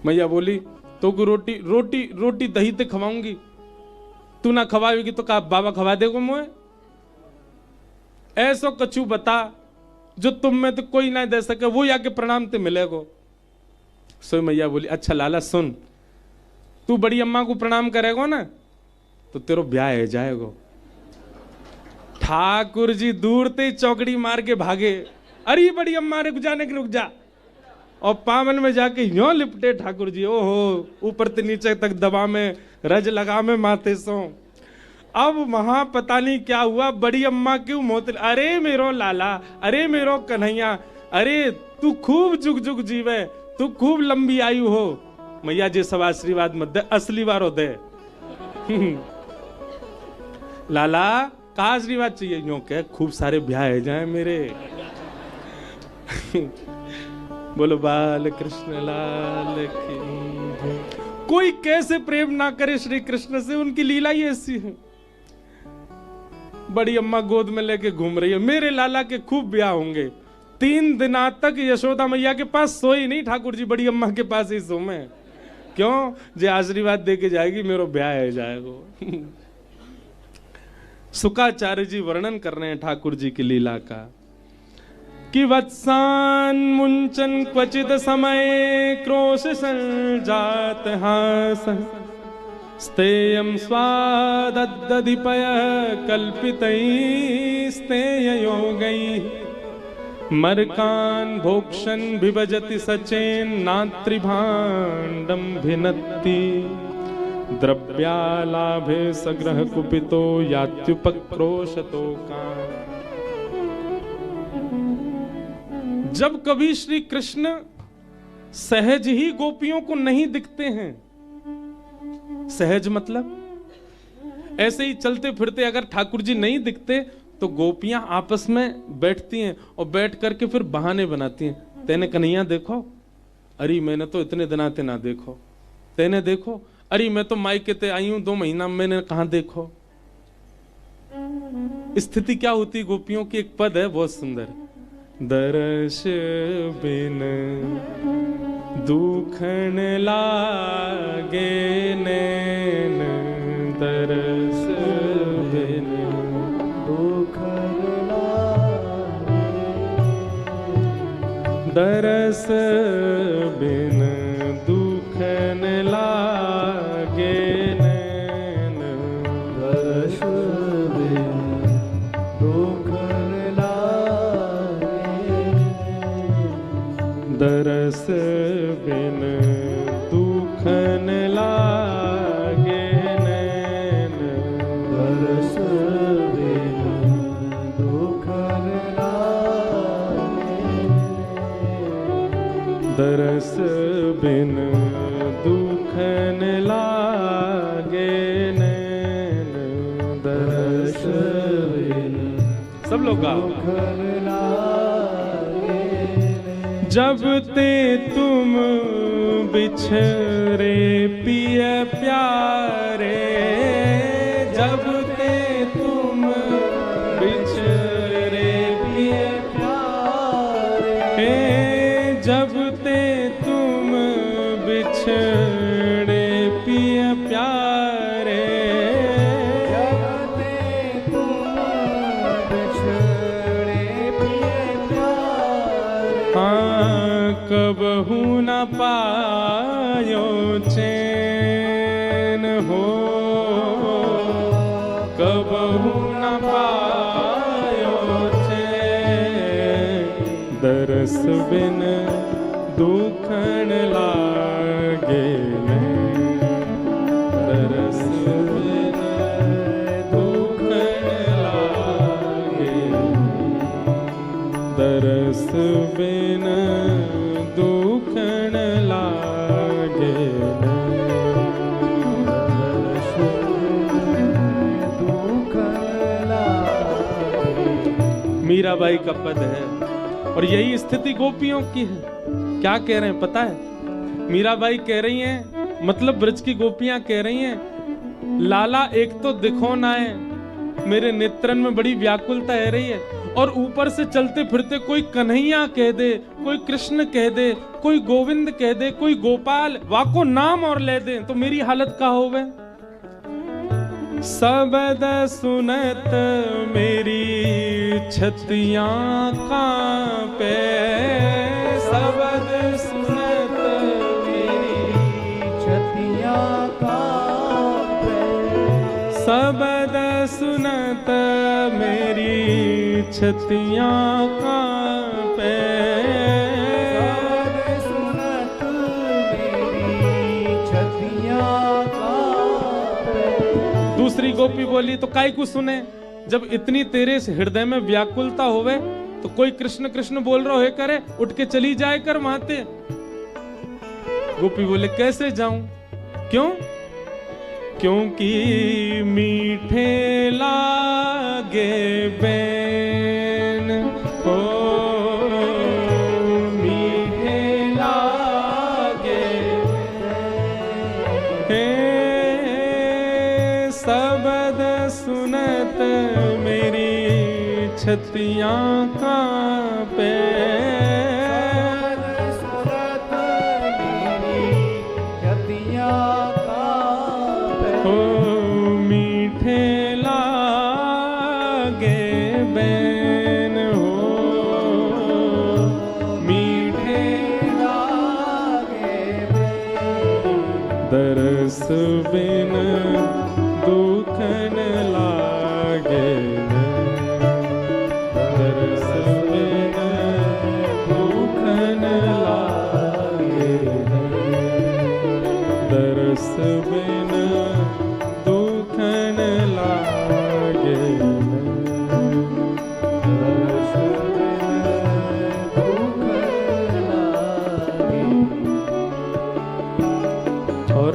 मैया बोली तो को रोटी रोटी रोटी दही ते खवाऊंगी, तू ना खवाएगी तो का बाबा खवा देगो मुझे? ऐसो कछु बता जो तुम में तो कोई ना दे सके, वो या के प्रणाम ते मिलेगो। सो मैया बोली अच्छा लाला सुन, तू बड़ी अम्मा को प्रणाम करेगो ना तो तेरो ब्याह है जाएगो। ठाकुर जी दूर ते चौकड़ी मार के भागे, अरे बड़ी अम्मा रुक जाने के रुक जा, और पावन में जाके यो लिपटे ठाकुर जी, ओहो ऊपर से नीचे तक दबा में रज लगा में माथे सो। अब वहां पता नहीं क्या हुआ, बड़ी अम्मा क्यों मोत, अरे मेरो लाला, अरे मेरो कन्हैया, अरे तू खूब जुग जुग जीवे, तू खूब लंबी आयु हो। मैया जी सब आशीर्वाद मत दे, असली बार हो दे। लाला का आशीर्वाद चाहिए? यूं कह खूब सारे ब्याह है जाए मेरे। बोलो बाल कृष्ण लाल की। कोई कैसे प्रेम ना करे श्री कृष्ण से, उनकी लीला ही ऐसी है। बड़ी अम्मा गोद में लेके घूम रही है, मेरे लाला के खूब ब्याह होंगे। 3 दिन तक यशोदा मैया के पास सोई नहीं ठाकुर जी, बड़ी अम्मा के पास ही सोमे। क्यों? जे आशीर्वाद दे के जाएगी, मेरो ब्याह है जाएगा। शुकाचार्य जी वर्णन कर रहे हैं ठाकुर जी की लीला का कि वत्सान मुंचन क्वचित समय क्रोश संजात हास स्तेयं स्वादद्दधिपय कल्पितैस्तेययोगैः मर्कान् भोक्षन् विभजति सचेन् नात्रिभाण्डं भिनत्ति द्रव्यालाभे सग्रह कुपितो यात्युपक्रोशतो कान्। जब कभी श्री कृष्ण सहज ही गोपियों को नहीं दिखते हैं, सहज मतलब ऐसे ही चलते फिरते अगर ठाकुर जी नहीं दिखते तो गोपियां आपस में बैठती हैं और बैठ करके फिर बहाने बनाती हैं। तेने कन्हैया देखो, अरे मैंने तो इतने दिन आते ना देखो, तेने देखो, अरे मैं तो मायके ते आई हूं 2 महीना, मैंने कहां देखो। स्थिति क्या होती गोपियों की? एक पद है बहुत सुंदर, दर्श बिन दुखन लागे नैन, दर्श बिन दुखन लागे, दर्श बिन दुखन लागे नैन, दर्श बिन दुखन लागे, दर्श बिन दुखन लागे नैन, दर्श बिन दुखन लागे, दर्श बिन दुखन लागे नैन, दर्श बिन। सब लोग गाओ। जब ते तुम बिछरे पिय प्यारे, जब ते तुम बिछरे पिय प्यारे, जब ते तुम बिछड़े पिय प्यारे, जब ते तुम बिछड़े पिय प्यारे, हाँ कबहू न पायो चैन हो, कबहू न पायो चैन, दरस बिन दुखन लागे नैन, दरस बिन दुखन लागे, दरस बिन दुखन लागे नैन, दरस बिन दुखन लागे। मीराबाई का पद है और यही स्थिति गोपियों की है। क्या कह रहे हैं पता है? मीराबाई कह रही हैं, मतलब ब्रज की गोपियां कह रही हैं, लाला एक तो दिखो ना है, मेरे नेत्रन में बड़ी व्याकुलता है रही है, और ऊपर से चलते फिरते कोई कन्हैया कह दे, कोई कृष्ण कह दे, कोई गोविंद कह दे, कोई गोपाल, वाको नाम और ले दे, तो मेरी हालत का होवे। सबद सुनत मेरी छतियां कांपे, सबद सुनत मेरी छतियां कांपे, सबद सुनत मेरी छतियां कांपे, सबद सुनत मेरी छतियां कांपे। दूसरी गोपी बोली, तो काई को सुने, जब इतनी तेरे हृदय में व्याकुलता होवे तो कोई कृष्ण कृष्ण बोल रहा है करे, उठ के चली जाए कर वहां। गोपी बोले, कैसे जाऊं? क्यों? क्योंकि मीठे लागे बैन, ओ मीठे लागे बैन, सबद सुनत मेरी छतियां कांपे, सबद सुनत मेरी छतियां बैन हो, मीठे लागे दरस बिन दुख न लागे, दरस बिन दुख न लागे, दरस बिन दुख न लागे, दरस बिन दुख लागे। और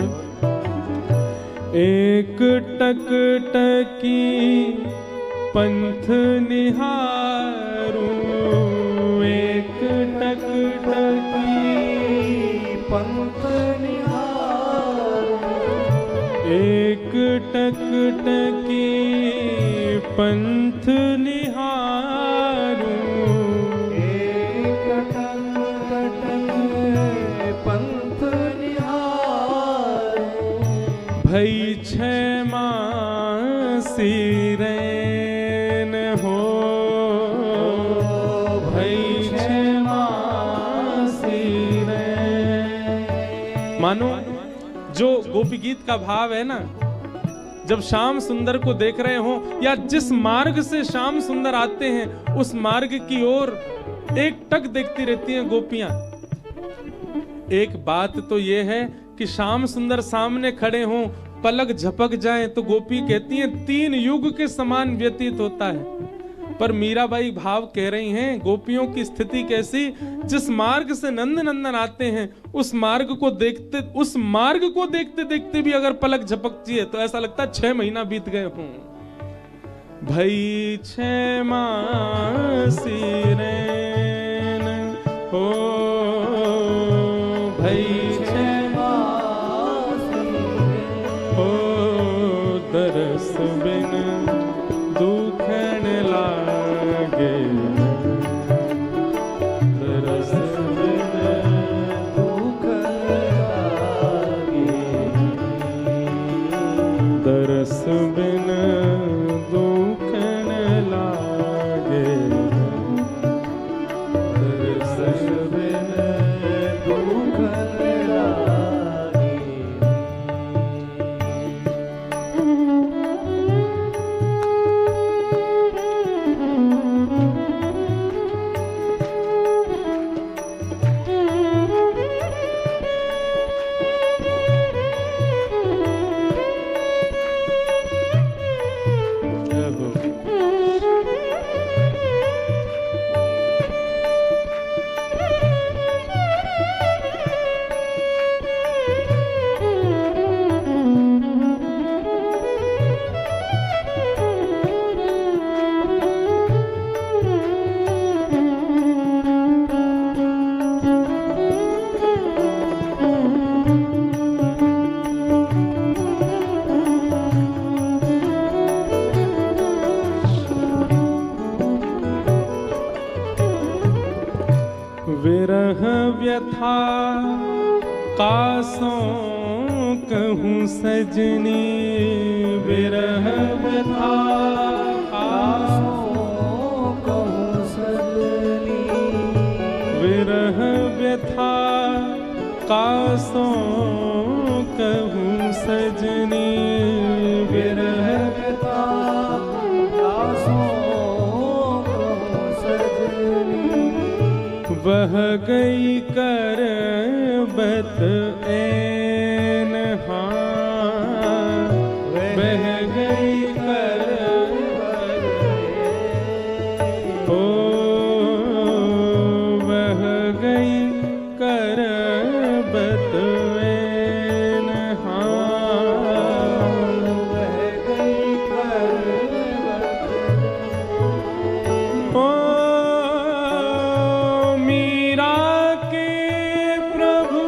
एक टक टकी पंथ निहारूं, एक टक टकी पंथ निहारूं, एक टक टकी पंथ निहारूं, एक टक टक पंथ निहारूं, भई छह मासी रैन हो, भई छह मासी रैन। मानो जो गोपी गीत का भाव है ना, जब श्याम सुंदर को देख रहे हो या जिस मार्ग से श्याम सुंदर आते हैं उस मार्ग की ओर एक टक देखती रहती हैं गोपियां। एक बात तो ये है कि श्याम सुंदर सामने खड़े हों, पलक झपक जाए तो गोपी कहती हैं 3 युग के समान व्यतीत होता है। पर मीराबाई भाव कह रही हैं गोपियों की स्थिति कैसी, जिस मार्ग से नंद नंदन आते हैं उस मार्ग को देखते देखते भी अगर पलक झपकती है तो ऐसा लगता है 6 महीना बीत गए हों। भई 6 मासी रैन हो, भई 6 मासी हो, दरस बिन दुख न लागे, दरस बिन दुख लागे, दरस बिन दुख न लागे, दरस बिन दुख लागे। विरह व्यथा कासों कहूँ सजनी, विरह व्यथा कासों कहूँ सजनी, विरह व्यथा कासों कहूँ सजनी, विरह व्यथा कासों कहूँ सजनी, बह गई कर बत ऐन, हाँ बह गई कर ओ, बह गई कर बत ऐन, हाँ बह गई कर ओ मीरा के प्रभु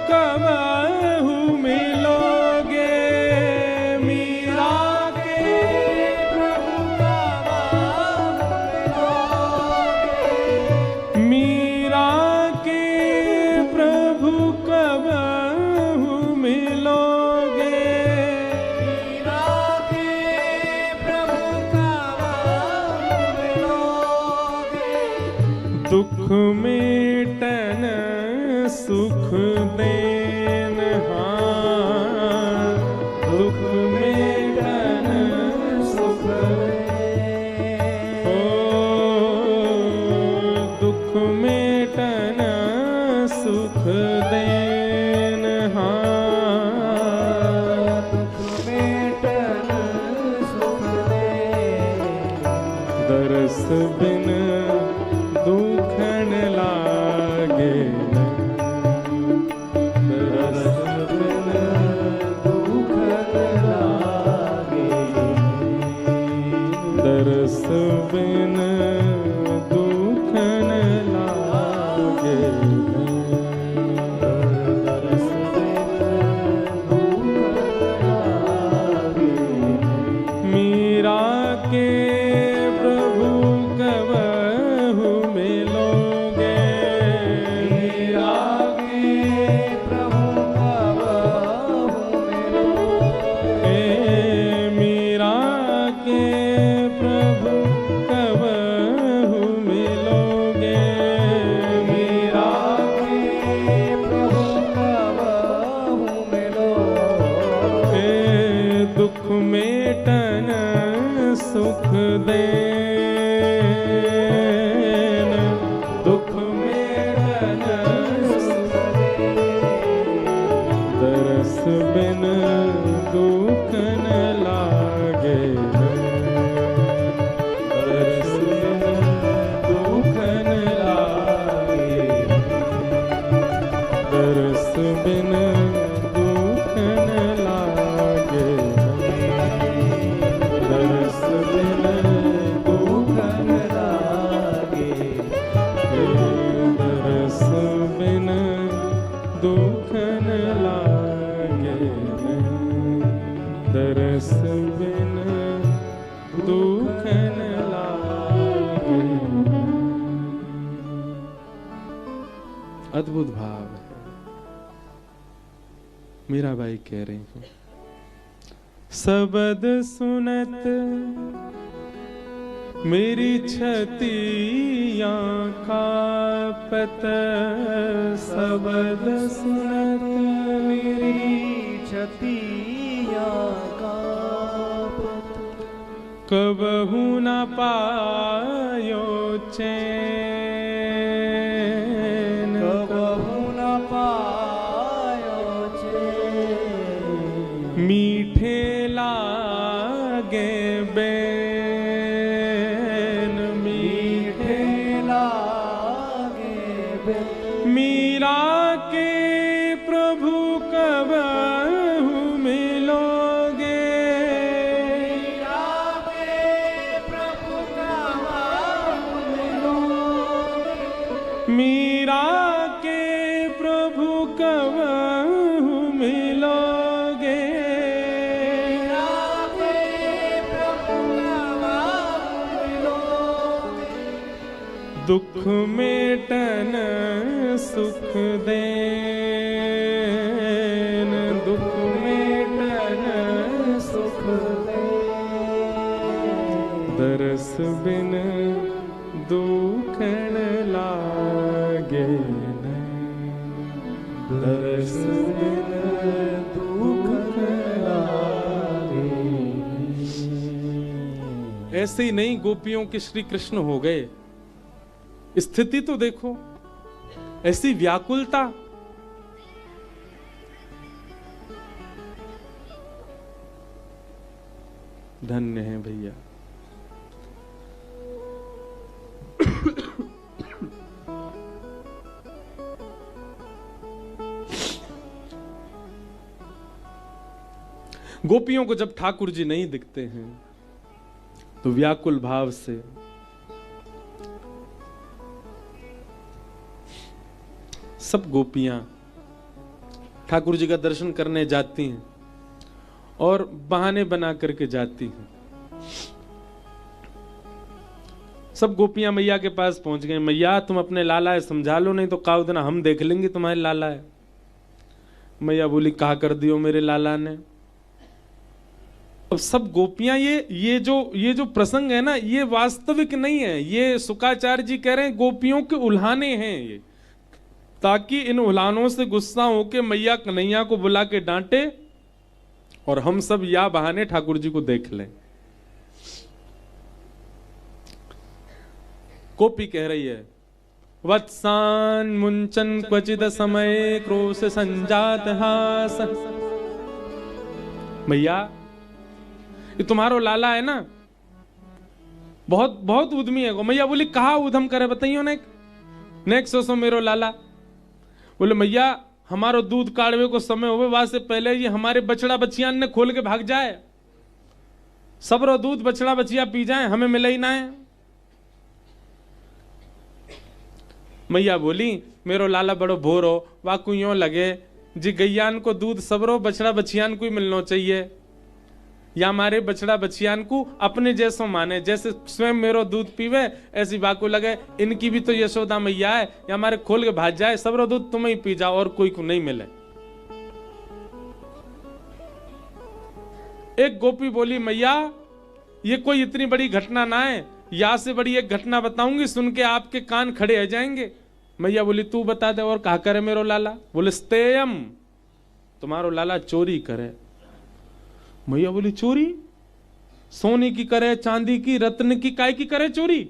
कबहु मिलोगे, मीरा के प्रभु कबहु दुख मेटन सुख देन, हाँ दुख मेटन सुख देन, ओ दुख मेटन सुख देन, हाँ दुख मेटन सुख देन, दरस बिन दुखन लागे, दरस बिन दुखन लागे, दरस बिन दुखन लागे, दरस बिन दुखन लागे। मीरा के प्रभु कबहु मिलोगे, मीरा के प्रभु कबहु मिलोगे, मीरा के प्रभु कबहु मिलोगे, मीरा के प्रभु कबहु मिलोगे, दुख मेटन सुख देन, दुख मेटन सुख देन, दरस बिन दुखन लागे, दरस बिन दुखन लागे, दरस बिन दुखन लागे, दरस बिन दुखन लागे, दरस बिन दुखन लागे, दरस बिन दुखन लागे। अद्भुत भाव है। मीराबाई कह रही हैं, सबद सुनत मेरी छतियां कापत, सबद सुनत मेरी छतियां कांपत, कबहु न पायो चैन, कबहु न पायो चैन, मीठे लागे बैन, मीठे लागे बिन, मीरा के प्रभु कबहु मिलोगे, मीरा के प्रभु कबहु मिलोगे, मीरा के प्रभु कबहु मिलोगे, मीरा के प्रभु कबहु मिलोगे, दुख मेटन सुख देन, दुख मेटन सुख देन, दरस बिन दुखन लागे, दरस बिन दुखन लागे। ऐसे ही नहीं गोपियों के श्री कृष्ण हो गए। स्थिति तो देखो, ऐसी व्याकुलता, धन्य है भैया। गोपियों को जब ठाकुर जी नहीं दिखते हैं तो व्याकुल भाव से सब गोपियां ठाकुर जी का दर्शन करने जाती हैं और बहाने बना करके जाती हैं। सब गोपियां मैया के पास पहुंच गए। मैया तुम अपने लाला है समझा लो, नहीं तो काउ दिन हम देख लेंगे तुम्हारे लाला है। मैया बोली कहा कर दियो मेरे लाला ने। अब सब गोपियां ये जो प्रसंग है ना, ये वास्तविक नहीं है, ये शुकाचार्य जी कह रहे हैं गोपियों के उल्हाने हैं ये, ताकि इन उल्हानों से गुस्सा होके मैया कन्हैया को बुला के डांटे और हम सब या बहाने ठाकुर जी को देख लें। गोपी कह रही है, वत्सान मुंचन क्वचित समय क्रोश संजात हास। मैया ये तुम्हारो लाला है ना, बहुत बहुत उद्यमी है। मैया बोली कहा उधम करे बताइयो नेक सो मेरो लाला। बोले मैया हमारो दूध काढ़वे को समय होवे, वहां से पहले ये हमारे बछड़ा बछियान ने खोल के भाग जाए, सबरो दूध बछड़ा बछिया पी जाए, हमें मिले ही ना है। मैया बोली मेरो लाला बड़ो भोर हो, वाकू यूं लगे जी गैयान को दूध सबरो बछड़ा बछियान को ही मिलना चाहिए, या हमारे बछड़ा बछियान को अपने जैसो माने, जैसे स्वयं मेरो दूध पीवे ऐसी बाको लगे इनकी भी तो यशोदा मैया है, या हमारे खोल के भाज जाए, सबरो दूध तुम ही पी जाओ और कोई को नहीं मिले। एक गोपी बोली मैया ये कोई इतनी बड़ी घटना ना है, या से बड़ी एक घटना बताऊंगी, सुन के आपके कान खड़े हो जाएंगे। मैया बोली तू बता दे। और कहा करे मेरो लाला? बोले स्तेयम, तुम्हारो लाला चोरी करे। मैया बोली चोरी? सोने की करे, चांदी की, रत्न की, काय की करे चोरी?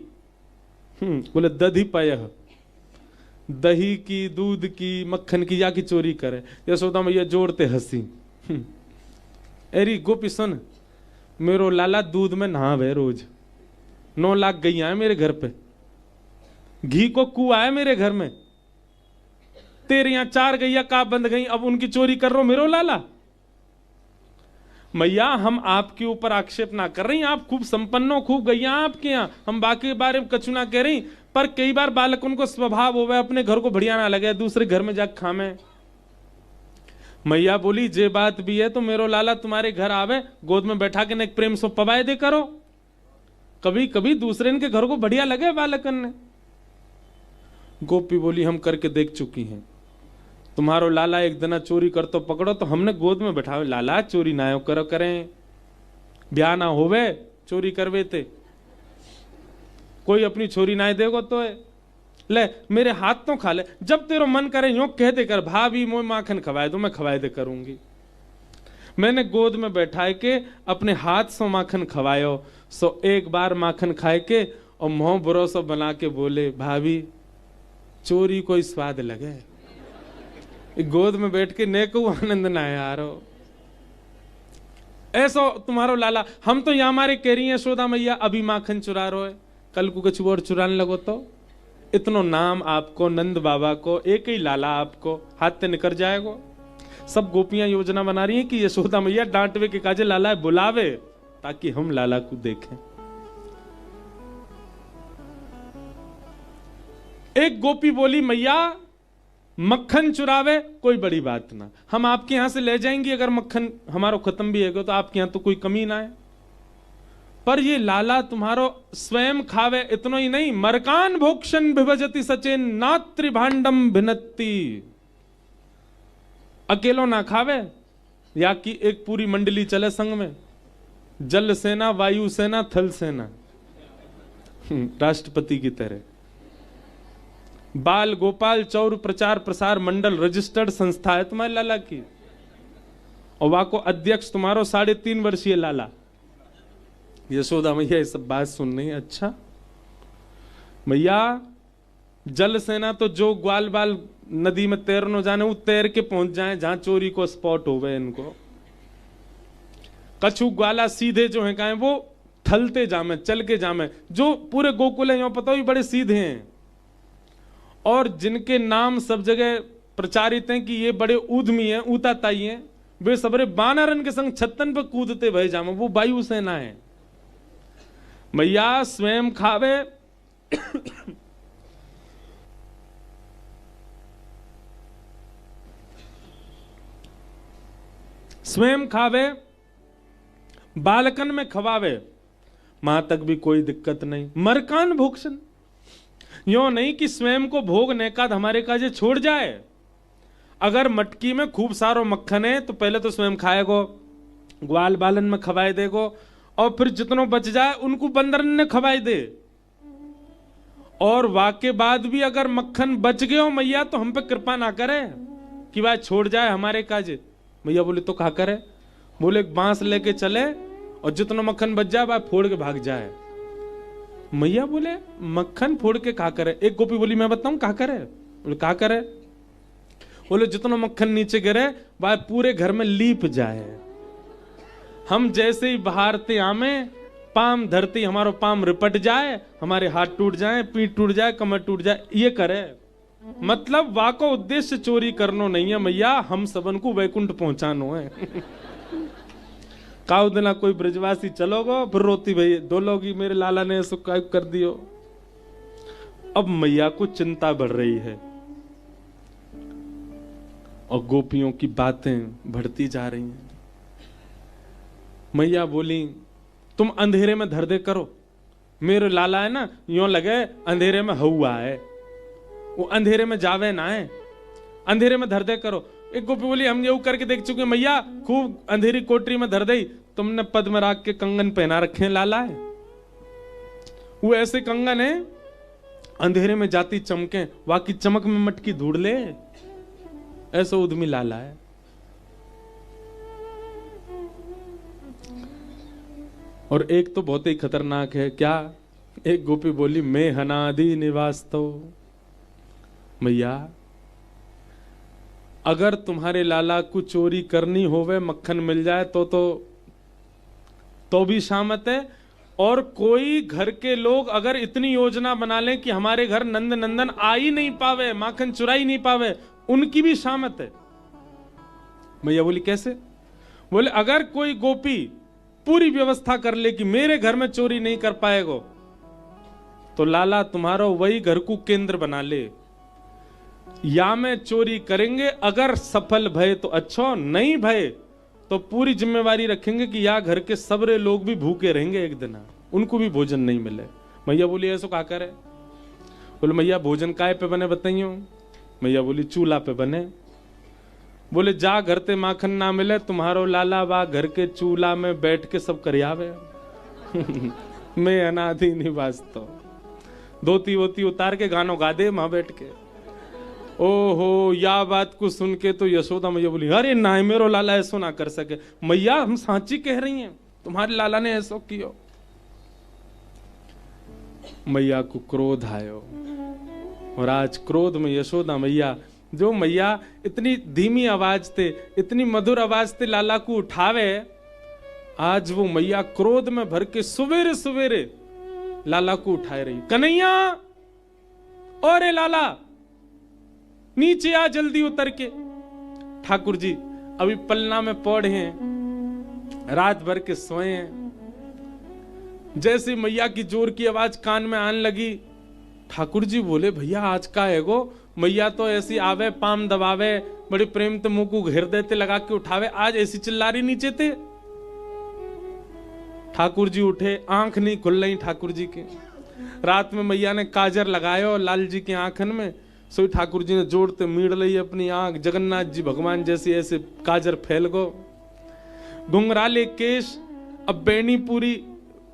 बोले दधी पय, दही की, दूध की, मक्खन की, या की चोरी करे। यशोदा मैया जोड़ते हंसी। अरे गोपी सुन, मेरो लाला दूध में नहावे रोज, 9 लाख गैया है मेरे घर पे, घी को कुआ है मेरे घर में, तेरे यहां 4 गैया का बंद गई, अब उनकी चोरी कर रो मेरो लाला? मैया हम आपके ऊपर आक्षेप ना कर रही, आप खूब संपन्न हो, खूब गैया आपके यहाँ, हम बाकी के बारे में कछु ना कह रही, पर कई बार बालकों को स्वभाव हो गया अपने घर को बढ़िया ना लगे, दूसरे घर में जाकर खामे। मैया बोली जे बात भी है तो मेरो लाला तुम्हारे घर आवे, गोद में बैठा के एक प्रेम सो पवाए दे करो, कभी कभी दूसरे इनके घर को बढ़िया लगे बालकन ने। गोपी बोली हम करके देख चुकी हैं, तुम्हारो लाला एक दिन चोरी कर तो पकड़ो तो हमने गोद में बैठावे, लाला चोरी ना करो करें, ब्याह ना होवे चोरी करवे थे, कोई अपनी छोरी ना देगो तो है, ले मेरे हाथ तो खा ले, जब तेरो मन करे यूं कहते कर भाभी मोय माखन खवाए दो, मैं खवाए दे करूंगी। मैंने गोद में बैठा के अपने हाथ से माखन खवायो, सो एक बार माखन खाए के और मुंह बुरोसो बना के बोले भाभी चोरी कोई स्वाद लगे, गोद में बैठ के नेको आनंद ना यारो। ऐसा तुम्हारो लाला, हम तो यहाँ हमारे कह रही है यशोदा मैया अभी माखन चुरा रो है, कल को कुछ और चुराने लगो तो इतनो नाम आपको, नंद बाबा को, एक ही लाला आपको हाथ से निकल जाएगा। सब गोपियां योजना बना रही हैं कि यशोदा मैया डांटवे के काजे लाला बुलावे ताकि हम लाला को देखें। एक गोपी बोली मैया मक्खन चुरावे कोई बड़ी बात ना, हम आपके यहां से ले जाएंगे, अगर मक्खन हमारा खत्म भी है तो आपके यहां तो कोई कमी ना है, पर ये लाला तुम्हारो स्वयं खावे इतना ही नहीं, मरकान भोक्षण विभजति सचेन नात्रि भांडम भिन्नति, अकेलो ना खावे, या कि एक पूरी मंडली चले संग में, जल सेना, वायु सेना, थल सेना, राष्ट्रपति की तरह। बाल गोपाल चौर प्रचार प्रसार मंडल रजिस्टर्ड संस्था है तुम्हारे लाला की, और वहां को अध्यक्ष तुम्हारो 3.5 वर्षीय लाला। यशोदा मैया ये सब बात सुन रही है, अच्छा मैया जल सेना तो जो ग्वाल बाल नदी में तैरनो जाने वो तैर के पहुंच जाए जहां चोरी को स्पॉट हो गए इनको, कछु ग्वाला सीधे जो है कहें वो थलते जामे, चल के जामे, जो पूरे गोकुल है पता ही बड़े सीधे हैं, और जिनके नाम सब जगह प्रचारित हैं कि ये बड़े उद्यमी हैं, ऊताताई हैं, वे सबरे बानरन के संग छत्तन पे कूदते भय जामे, वो वायु सेना है। मैया स्वयं खावे स्वयं खावे, बालकन में खवावे, मां तक भी कोई दिक्कत नहीं। मरकान भोक्षण, यो नहीं कि स्वयं को भोगने का हमारे काजे छोड़ जाए, अगर मटकी में खूब सारो मक्खन है तो पहले तो स्वयं खाएगो, ग्वाल बालन में खवाए देगो, और फिर जितनो बच जाए उनको बंदरन ने खवाए दे। और वाके बाद भी अगर मक्खन बच गयो मैया तो हम पे कृपा ना करे कि वह छोड़ जाए हमारे काज। मैया बोले तो कहा करे? बोले एक बांस लेके चले और जितना मक्खन बच जाए वह फोड़ के भाग जाए। मैया बोले मक्खन फोड़ के कहा करे? एक गोपी बोली मैं बताऊं कहा करे? बोले कहा करे? बोले जितना मक्खन नीचे गिरे वह पूरे घर में लीप जाए। हम जैसे ही बहारते आमे पाम धरती हमारो पाम रिपट जाए, हमारे हाथ टूट जाए, पीठ टूट जाए, कमर टूट जाए, ये करे। मतलब वाको उद्देश्य चोरी करनो नहीं है मैया, हम सबन को वैकुंठ पहुंचानो है। काउ दिना कोई ब्रजवासी चलोगो फिर रोती भई डोलोगी मेरे लाला ने ऐसा कर दियो। अब मैया को चिंता बढ़ रही है और गोपियों की बातें बढ़ती जा रही हैं। मैया बोली तुम अंधेरे में धर दे करो, मेरे लाला है ना यूं लगे अंधेरे में हुआ है, वो अंधेरे में जावे ना है, अंधेरे में धर दे करो। एक गोपी बोली हम ये करके देख चुके मैया, खूब अंधेरी कोठरी में धर दई, तुमने पद्म राग के कंगन पहना रखे हैं लाला है, वो ऐसे कंगन है अंधेरे में जाती चमके, वाकी चमक में मटकी ढूंढ ले, ऐसा उद्यमी लाला है। और एक तो बहुत ही खतरनाक है, क्या? एक गोपी बोली मैं हनादि निवास तो। मैया अगर तुम्हारे लाला को चोरी करनी होवे मक्खन मिल जाए तो भी शामत है, और कोई घर के लोग अगर इतनी योजना बना लें कि हमारे घर नंद नंदन आ ही नहीं पावे, माखन चुराई नहीं पावे, उनकी भी शामत है। मैया बोली कैसे? बोले अगर कोई गोपी पूरी व्यवस्था कर ले कि मेरे घर में चोरी नहीं कर पाएगो तो लाला तुम्हारा वही घर को केंद्र बना ले, या में चोरी करेंगे, अगर सफल भय तो अच्छा, नहीं भय तो पूरी जिम्मेवारी रखेंगे कि या घर के सबरे लोग भी भूखे रहेंगे, एक दिन उनको भी भोजन नहीं मिले। मैया बोली ऐसा क्या करे? बोले मैया भोजन काय पे बने बताइयो? मैया बोली चूल्हा पे बने। बोले जा घर ते माखन ना मिले, तुम्हारो लाला बा घर के चूल्हा में बैठ के सब करियावे। मैं अनादि निवास तो धोती वोती उतार के गानों गा दे वहां बैठ के। ओहो या बात को सुन के तो यशोदा मैया बोली अरे ना मेरो लाला ऐसो ना कर सके। मैया हम सांची कह रही हैं, तुम्हारे लाला ने ऐसो कियो। मैया को क्रोध आयो, और आज क्रोध में यशोदा मैया, जो मैया इतनी धीमी आवाज ते, इतनी मधुर आवाज ते लाला को उठावे, आज वो मैया क्रोध में भर के सवेरे सवेरे लाला को उठाए रही। कन्हैया और लाला नीचे आ जल्दी उतर के। ठाकुर जी अभी पलना में पौड़े हैं, रात भर के सोए हैं। जैसे मैया की जोर की आवाज कान में आने लगी, ठाकुर जी बोले भैया आज का है गो? मैया तो ऐसी आवे पाम दबावे, बड़ी प्रेम तो मुंह को घेर देते लगा के उठावे, आज ऐसी चिल्ला रही नीचे थे। ठाकुर जी उठे, आंख नहीं खुल रही ठाकुर जी के। रात में मैया ने काजर लगायो लाल जी की आंखन में, सो ठाकुर जी ने जोड़ते मीड़ ली अपनी आंख। जगन्नाथ जी भगवान जैसे ऐसे काजर फैल गो, घुंघराले केश, अब बैनी पूरी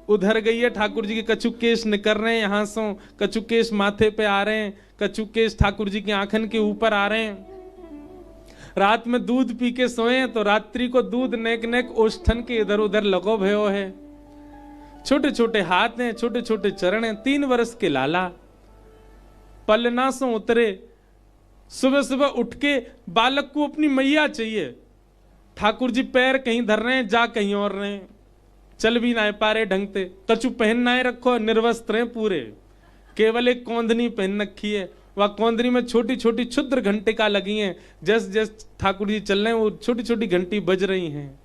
उधर गई है। ठाकुर जी के कछु केश निकल रहे हैं यहां से, कछु केश माथे पे आ रहे हैं, कछु केश ठाकुर जी की आंखन के ऊपर आ रहे हैं। रात में दूध पी के सोए तो रात्रि को दूध नेक नेक ओष्ठन के इधर उधर लगो भयो है। छोटे छोटे हाथ हैं, छोटे छोटे चरण हैं। 3 वर्ष के लाला पलना से उतरे, सुबह सुबह उठ के बालक को अपनी मैया चाहिए। ठाकुर जी पैर कहीं धर रहे हैं, जा कहीं और रहे हैं, चल भी ना पा रहे ढंग से, कछु पहन ना रखो, निर्वस्त्र हैं पूरे, केवल एक कौंधनी पहन रखी है। वह कौंधनी में छोटी छोटी क्षुद्र घंटिका लगी हैं, जैसे जैसे ठाकुर जी चल रहे हैं वो छोटी छोटी घंटी बज रही हैं।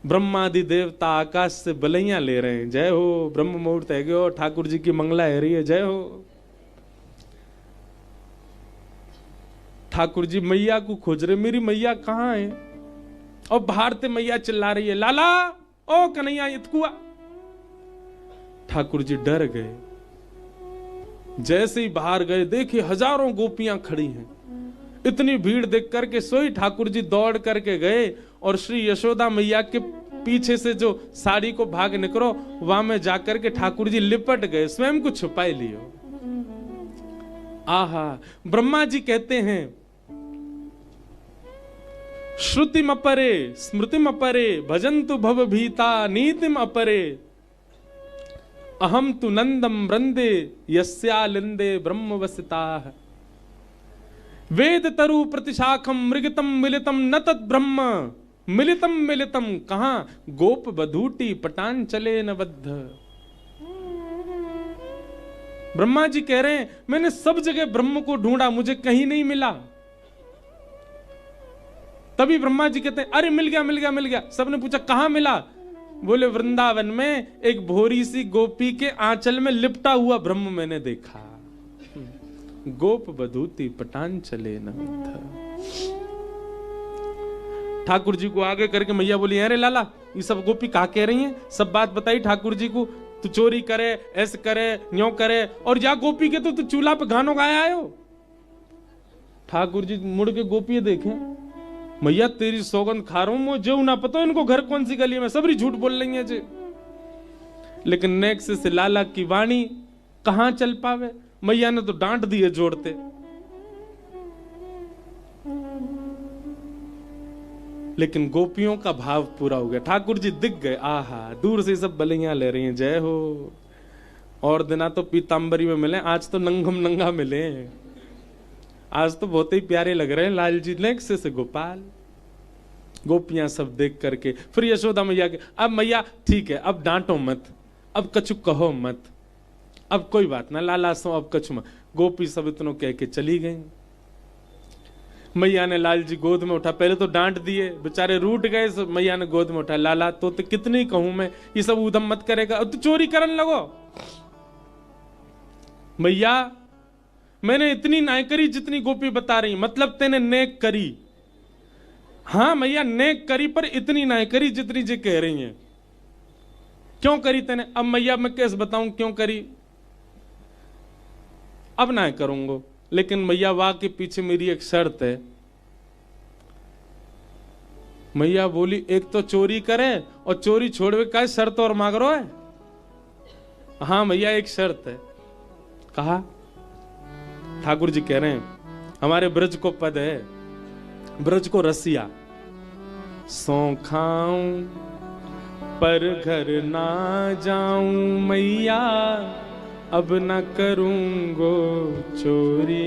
ब्रह्मादि देवता आकाश से बलैया ले रहे हैं, जय हो ब्रह्म मुहूर्त है गयो, ठाकुर जी की मंगला है रही है, जय हो। ठाकुर जी मैया को खोज रहे, मेरी मैया कहाँ है? और बाहर से मैया चिल्ला रही है लाला ओ कन्हैया इतकुआ। ठाकुर जी डर गए। जैसे ही बाहर गए देखे हजारों गोपियां खड़ी हैं। इतनी भीड़ देख करके सोई ठाकुर जी दौड़ करके गए और श्री यशोदा मैया के पीछे से जो साड़ी को भाग निकलो, वहां में जाकर के ठाकुर जी लिपट गए, स्वयं को छुपाए लियो। आहा, ब्रह्मा जी कहते हैं, श्रुतिम अपरे स्मृतिम अपरे भजन्तु भव भीता नीतिम अपरे अहम तु नंदम वृंदे यस्यालिंदे ब्रह्म वसिताः। वेद तरु प्रतिशाखम मृगतम मिलितम न तद ब्रह्म मिलितम मिलितम कहां गोप बधूटी पटान चले न बद्ध। ब्रह्मा जी कह रहे हैं, मैंने सब जगह ब्रह्म को ढूंढा, मुझे कहीं नहीं मिला। तभी ब्रह्मा जी कहते हैं, अरे मिल गया मिल गया मिल गया। सबने पूछा कहां मिला? बोले वृंदावन में एक भोरी सी गोपी के आंचल में लिपटा हुआ ब्रह्म मैंने देखा। गोप बधूती पटान चले न बद्ध। ठाकुर जी को आगे करके मैया बोली, अरे लाला ये सब गोपी कहा कह रही हैं? सब बात बताई ठाकुर जी को। तू चोरी करे, ऐसे करे, न्यों करे, और जा गोपी के तो तू चूल्हा पे गानों गाया आयो। ठाकुर जी मुड़ के गोपी देखे, मैया तेरी सौगंध खा रहा हूं, मुझे जो ना पता इनको घर कौन सी गली में, सबरी झूठ बोल रही है जी। लेकिन नेक्स्ट से लाला की वाणी कहां चल पावे, मैया ने तो डांट दिए जोड़ते। लेकिन गोपियों का भाव पूरा हो गया, ठाकुर जी दिख गए। आहा, दूर से सब बलियां ले रही हैं, जय हो। और दिना तो पीतांबरी में मिले, आज तो नंगम नंगा मिले। आज तो बहुत ही प्यारे लग रहे हैं लाल जी। नेक्स्ट से गोपाल, गोपियां सब देख करके फिर यशोदा मैया के, अब मैया ठीक है, अब डांटो मत, अब कछु कहो मत, अब कोई बात ना लाला सो, अब कछु मत। गोपी सब इतनों कह के चली गई। मैया ने लाल जी गोद में उठा, पहले तो डांट दिए, बेचारे रूठ गए। मैया ने गोद में उठा, लाला तो कितनी कहूं मैं, ये सब उधम मत करेगा, अब तो चोरी करने लगो। मैया मैंने इतनी नाय करी जितनी गोपी बता रही, मतलब तेने नेक करी। हाँ मैया नेक करी, पर इतनी नाय करी जितनी जी कह रही हैं। क्यों करी तेने? अब मैया मैं कैसे बताऊं क्यों करी, अब ना करूंगा। लेकिन मैया वाह के पीछे मेरी एक शर्त है। मैया बोली, एक तो चोरी करे और चोरी छोड़वे का शर्त और मांग रहा है। हाँ मैया एक शर्त है। कहा? ठाकुर जी कह रहे हैं, हमारे ब्रज को पद है, ब्रज को रसिया। सौ खाऊं पर घर ना जाऊं मैया, अब न करूंगो चोरी,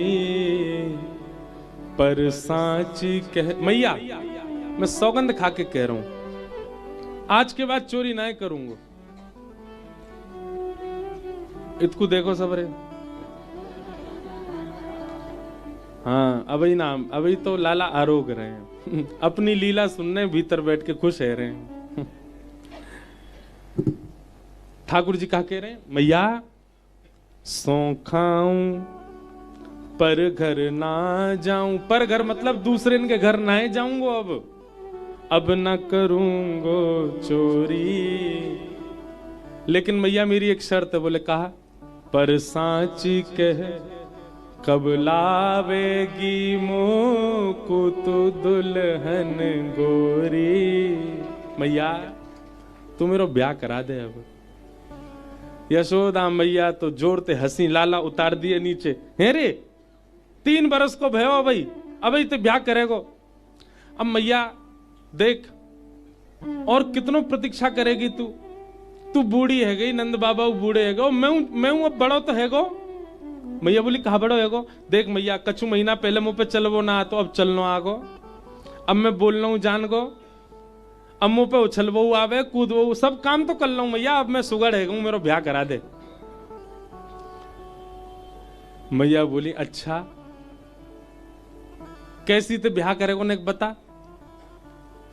पर सांची कह। मैया मैं सौगंध खा के कह रहा हूं, आज के बाद चोरी ना करूंगा। इतकू देखो सबरे। हाँ अभी ना, अभी तो लाला आरोग रहे हैं अपनी लीला सुनने, भीतर बैठ के खुश है रहे हैं। ठाकुर जी क्या कह रहे हैं? मैया सौ खाऊं पर घर ना जाऊं, पर घर मतलब दूसरे के घर ना जाऊंगो, अब न करूंगो चोरी। लेकिन मैया मेरी एक शर्त है। बोले कहा? पर सांची कह कब लावेगी मोको तो दुल्हन गोरी। मैया तू मेरा ब्याह करा दे अब। यशोदा मैया तो जोड़ते हंसी, लाला उतार दिए नीचे। है रे 3 बरस को भयो भाई, अब तो ब्याह करेगो। अब मैया देख, और कितनों प्रतीक्षा करेगी तू? तू बूढ़ी है गई, नंद बाबा बूढ़े है गो, मैं हूं अब बड़ो तो है गो। मैया बोली कहा बड़ो है गो? देख मैया कछु महीना पहले मुंह पे चलवो ना, तो अब चलनो आगो। अब मैं बोल रहा हूं जान गो, अब मुंह पे उछलवो आवे, कूदवो, सब काम तो कर लो मैया, अब मैं सुगड़ है गूं, मेरा ब्याह करा दे। मैया बोली अच्छा कैसी ते ब्याह करेगो ने बता।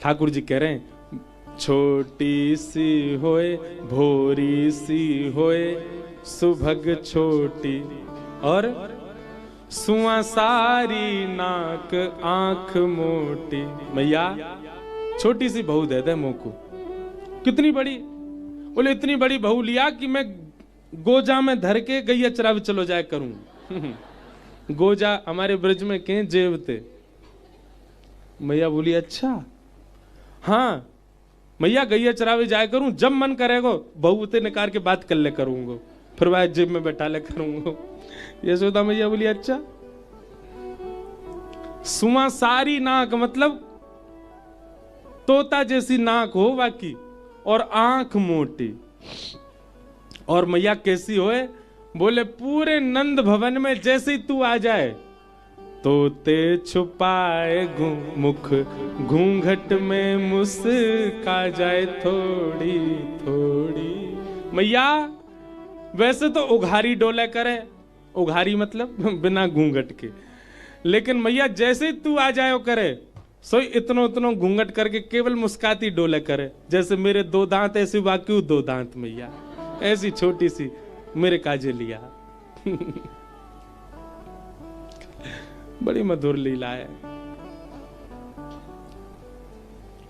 ठाकुर जी कह रहे हैं, छोटी सी होए भोरी सी होए सुभग छोटी, और सुआ सारी नाक आंख मोटी। मैया छोटी सी बहू दे दे मोको। कितनी बड़ी? बोले इतनी बड़ी बहू लिया कि मैं गोजा में धर के गैया चरावे चलो जाए करूं। गोजा हमारे ब्रज में के जेब थे। मैया बोली अच्छा हाँ, मैया गैया चरावे जाए करूं, जब मन करेगा बहू ते निकार के बात कर ले करूंगा, फिर वह जेब में बैठा ले करूंगा। यशोदा मैया बोली अच्छा। सुमा सारी नाक, मतलब तोता जैसी नाक हो बाकी, और आंख मोटी। और मैया कैसी होए? बोले पूरे नंद भवन में जैसे ही तू आ जाए तोते छुपाए मुख घूंघट में मुस्का जाए थोड़ी थोड़ी। मैया वैसे तो उघारी डोले करे, उघारी मतलब बिना घूंघट के, लेकिन मैया जैसे ही तू आ जाए करे सो इतनो इतनो घूंघट करके केवल मुस्काती डोले करे, जैसे मेरे 2 दांत ऐसी बाकी 2 दांत मैया ऐसी छोटी सी मेरे काजे लिया। बड़ी मधुर लीला है।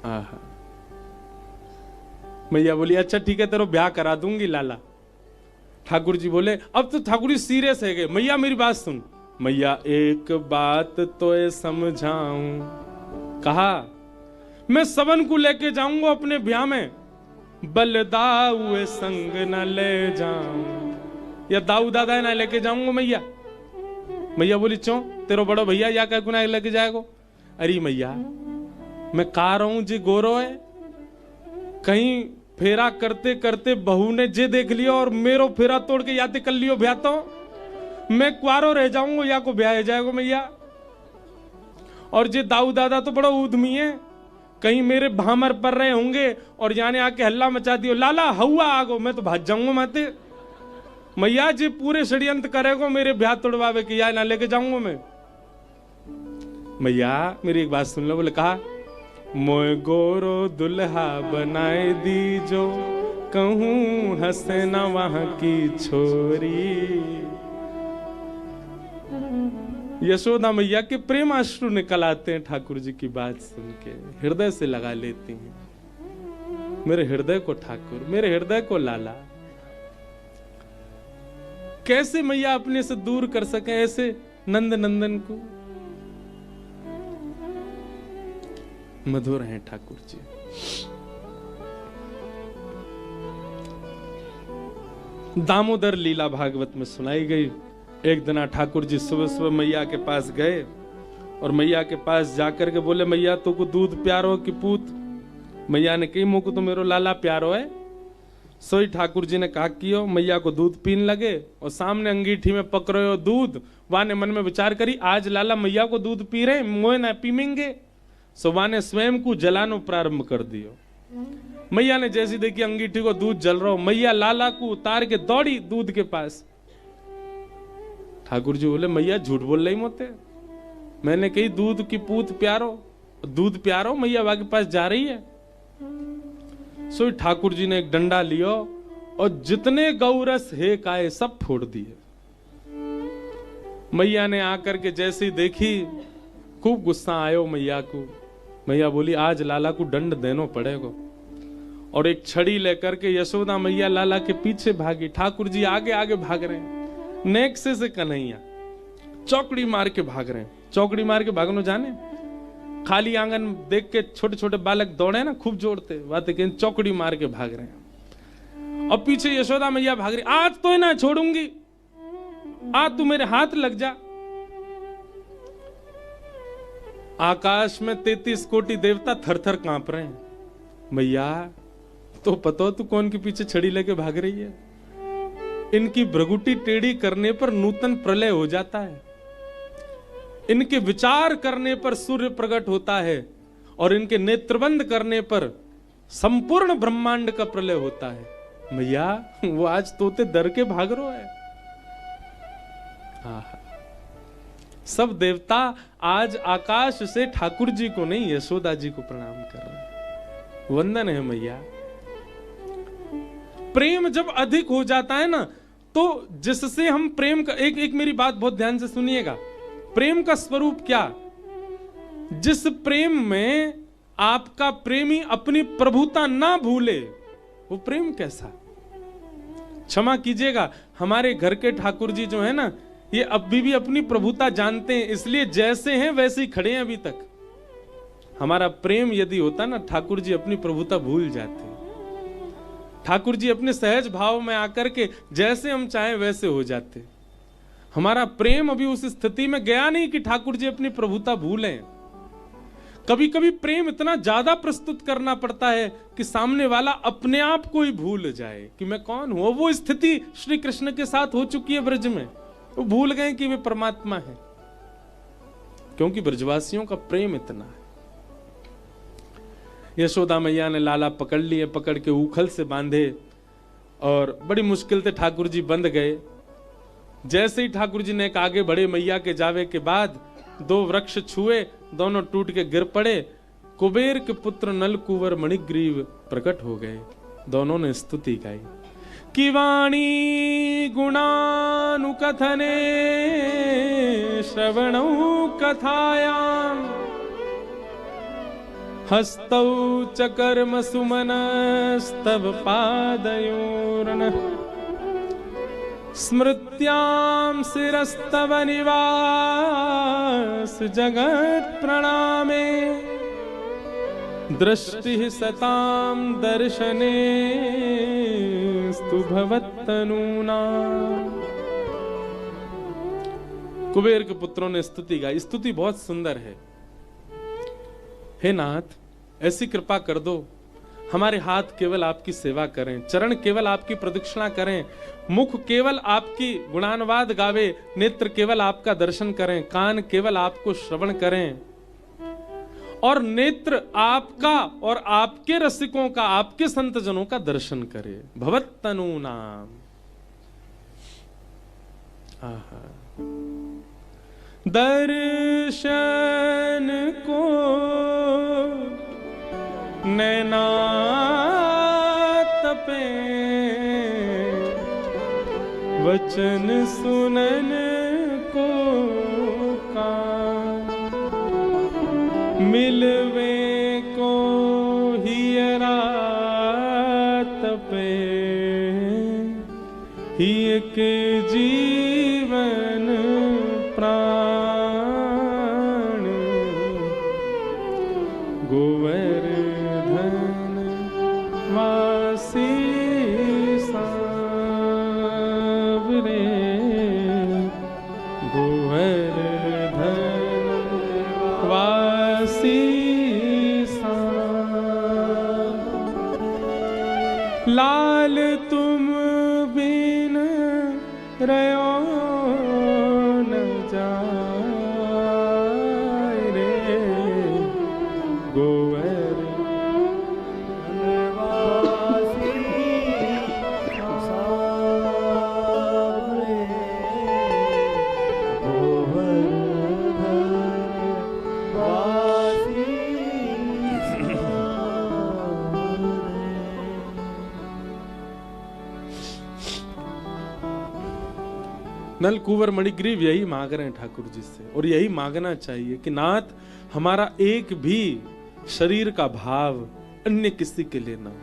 आहा। मैया बोली अच्छा ठीक है, तेरा ब्याह करा दूंगी लाला। ठाकुर जी बोले अब तो ठाकुर जी सीरियस है गए। मैया मेरी बात सुन। मैया एक बात तो समझाऊं। कहा मैं सबन को लेके जाऊंगा अपने ब्याह में, बलदाऊ संग न ले जाऊं, या दाऊ दादा ना लेके जाऊंगा मैया। मैया बोली क्यों, तेरो बड़ो भैया या कह गुना लेके जाएगो? अरे मैया मैं कह रहा हूं जी गोरो है, कहीं फेरा करते करते बहू ने जे देख लियो और मेरो फेरा तोड़ के याद कर लियो ब्याह, तो मैं कुआरो रह जाऊंगा या को ब्याह जाएगो मैया। और जे दाऊ दादा तो बड़ा उद्यमी है, कहीं मेरे भामर पर रहे होंगे और जाने आके हल्ला मचा दियो लाला हवा आगो, मैं तो भाग जाऊंगा माते। मैया जी पूरे षड्यंत्र करेगो मेरे ब्याह तोड़वावे के, या ना लेके जाऊंगा मैं। मैया मेरी एक बात सुन लो। बोले कहा मोय गोरो दुल्हा बनाए दी जो, कहूं हंसे ना वहां की छोरी। यशोदा मैया के प्रेम अश्रु निकल आते हैं ठाकुर जी की बात सुन के, हृदय से लगा लेती हैं। मेरे हृदय को ठाकुर, मेरे हृदय को लाला। कैसे मैया अपने से दूर कर सके ऐसे नंद नंदन को? मधुर हैं ठाकुर जी। दामोदर लीला भागवत में सुनाई गई। एक दिन ठाकुर जी सुबह सुबह मैया के पास गए और मैया के पास जाकर के बोले मैया तो को दूध प्यारो कि पूत? मैया ने कही मुझको तो मेरो लाला प्यारो है। सोई ठाकुर जी ने कहा कियो, मैया को दूध पीन लगे और सामने अंगीठी में पकड़ो हो दूध। वाने मन में विचार करी आज लाला मैया को दूध पी रहे, मोए ना पीमेंगे। सो वाने स्वयं को जलानो प्रारंभ कर दियो। मैया ने जैसी देखी अंगीठी को दूध जल रहा हो, मैया लाला को उतार के दौड़ी दूध के पास। ठाकुर जी बोले मैया झूठ बोल रही मोते, मैंने कही दूध की पूत प्यारो, दूध प्यारो, मैया वहां के पास जा रही है। सो ठाकुर जी ने एक डंडा लियो और जितने गौरस हे काए सब फोड़ दिए। मैया ने आकर के जैसे ही देखी खूब गुस्सा आयो मैया को। मैया बोली आज लाला को दंड देनो पड़ेगा। और एक छड़ी लेकर के यशोदा मैया लाला के पीछे भागी, ठाकुर जी आगे आगे भाग रहे हैं। नेक्से से कन्हैया चौकड़ी मार के भाग रहे हैं। चौकड़ी मार के भागनो जाने, खाली आंगन देख के छोटे छोटे बालक दौड़े ना खूब जोड़ते, बात है चौकड़ी मार के भाग रहे हैं। और पीछे यशोदा मैया भाग रही, आज तो ना छोड़ूंगी, आज तू मेरे हाथ लग जा। आकाश में 33 कोटि देवता थर थर कांप रहे हैं। मैया तो पता तू कौन के पीछे छड़ी लेके भाग रही है? इनकी भ्रगुटी टेढ़ी करने पर नूतन प्रलय हो जाता है, इनके विचार करने पर सूर्य प्रकट होता है और इनके नेत्रबंद करने पर संपूर्ण ब्रह्मांड का प्रलय होता है। मैया वो आज तोते डर के भाग रहा है। सब देवता आज आकाश से ठाकुर जी को नहीं यशोदा जी को प्रणाम कर रहे हैं। वंदन है मैया। प्रेम जब अधिक हो जाता है ना, तो जिससे हम प्रेम का एक मेरी बात बहुत ध्यान से सुनिएगा। प्रेम का स्वरूप क्या? जिस प्रेम में आपका प्रेमी अपनी प्रभुता ना भूले, वो प्रेम कैसा? क्षमा कीजिएगा, हमारे घर के ठाकुर जी जो है ना, ये अभी भी अपनी प्रभुता जानते हैं, इसलिए जैसे हैं वैसे ही खड़े हैं अभी तक। हमारा प्रेम यदि होता ना, ठाकुर जी अपनी प्रभुता भूल जाते। ठाकुर जी अपने सहज भाव में आकर के जैसे हम चाहें वैसे हो जाते। हमारा प्रेम अभी उस स्थिति में गया नहीं कि ठाकुर जी अपनी प्रभुता भूलें। कभी कभी प्रेम इतना ज्यादा प्रस्तुत करना पड़ता है कि सामने वाला अपने आप को ही भूल जाए कि मैं कौन हूं। वो स्थिति श्री कृष्ण के साथ हो चुकी है ब्रज में। वो भूल गए कि वे परमात्मा है, क्योंकि ब्रजवासियों का प्रेम इतना है। यशोदा मैया ने लाला पकड़ लिए, पकड़ के उखल से बांधे और बड़ी मुश्किल से ठाकुर जी बंध गए। जैसे ही ठाकुर जी ने एक आगे बढ़े, मैया के जावे के बाद दो वृक्ष छुए, दोनों टूट के गिर पड़े। कुबेर के पुत्र नल कुंवर मणिग्रीव प्रकट हो गए। दोनों ने स्तुति गाई कि वाणी गुणानुकथने श्रवणौ कथायाम हस्तौ च कर्म सुमनस्तव पादयोर्नः स्मृत्यां शिरस्तव निवास जगत् प्रणामे दृष्टि सतां दर्शने स्तु भवत्तनूना। कुबेर के पुत्रों ने स्तुति गाई। स्तुति बहुत सुंदर है। हे नाथ, ऐसी कृपा कर दो, हमारे हाथ केवल आपकी सेवा करें, चरण केवल आपकी प्रदक्षिणा करें, मुख केवल आपकी गुणानुवाद गावे, नेत्र केवल आपका दर्शन करें, कान केवल आपको श्रवण करें, और नेत्र आपका और आपके रसिकों का, आपके संतजनों का दर्शन करे। भवत्तनु नाम। आहा, दर्शन को नैना तपे, वचन सुनन को कान, मिलवे को हियरा तपे, हिय के जीवन प्राण, गोवर्धन वासी सांवरे, गोवर्धन वासी सांवरे। लाल तुम बिन रयो न जाए रे, गोवर्धन वासी सांवरे, गोवर्धन वासी नल कुंवर मणिग्रीव यही मांग रहे हैं ठाकुर जी से, और यही मांगना चाहिए कि नाथ, हमारा एक भी शरीर का भाव अन्य किसी के लिए ना हो,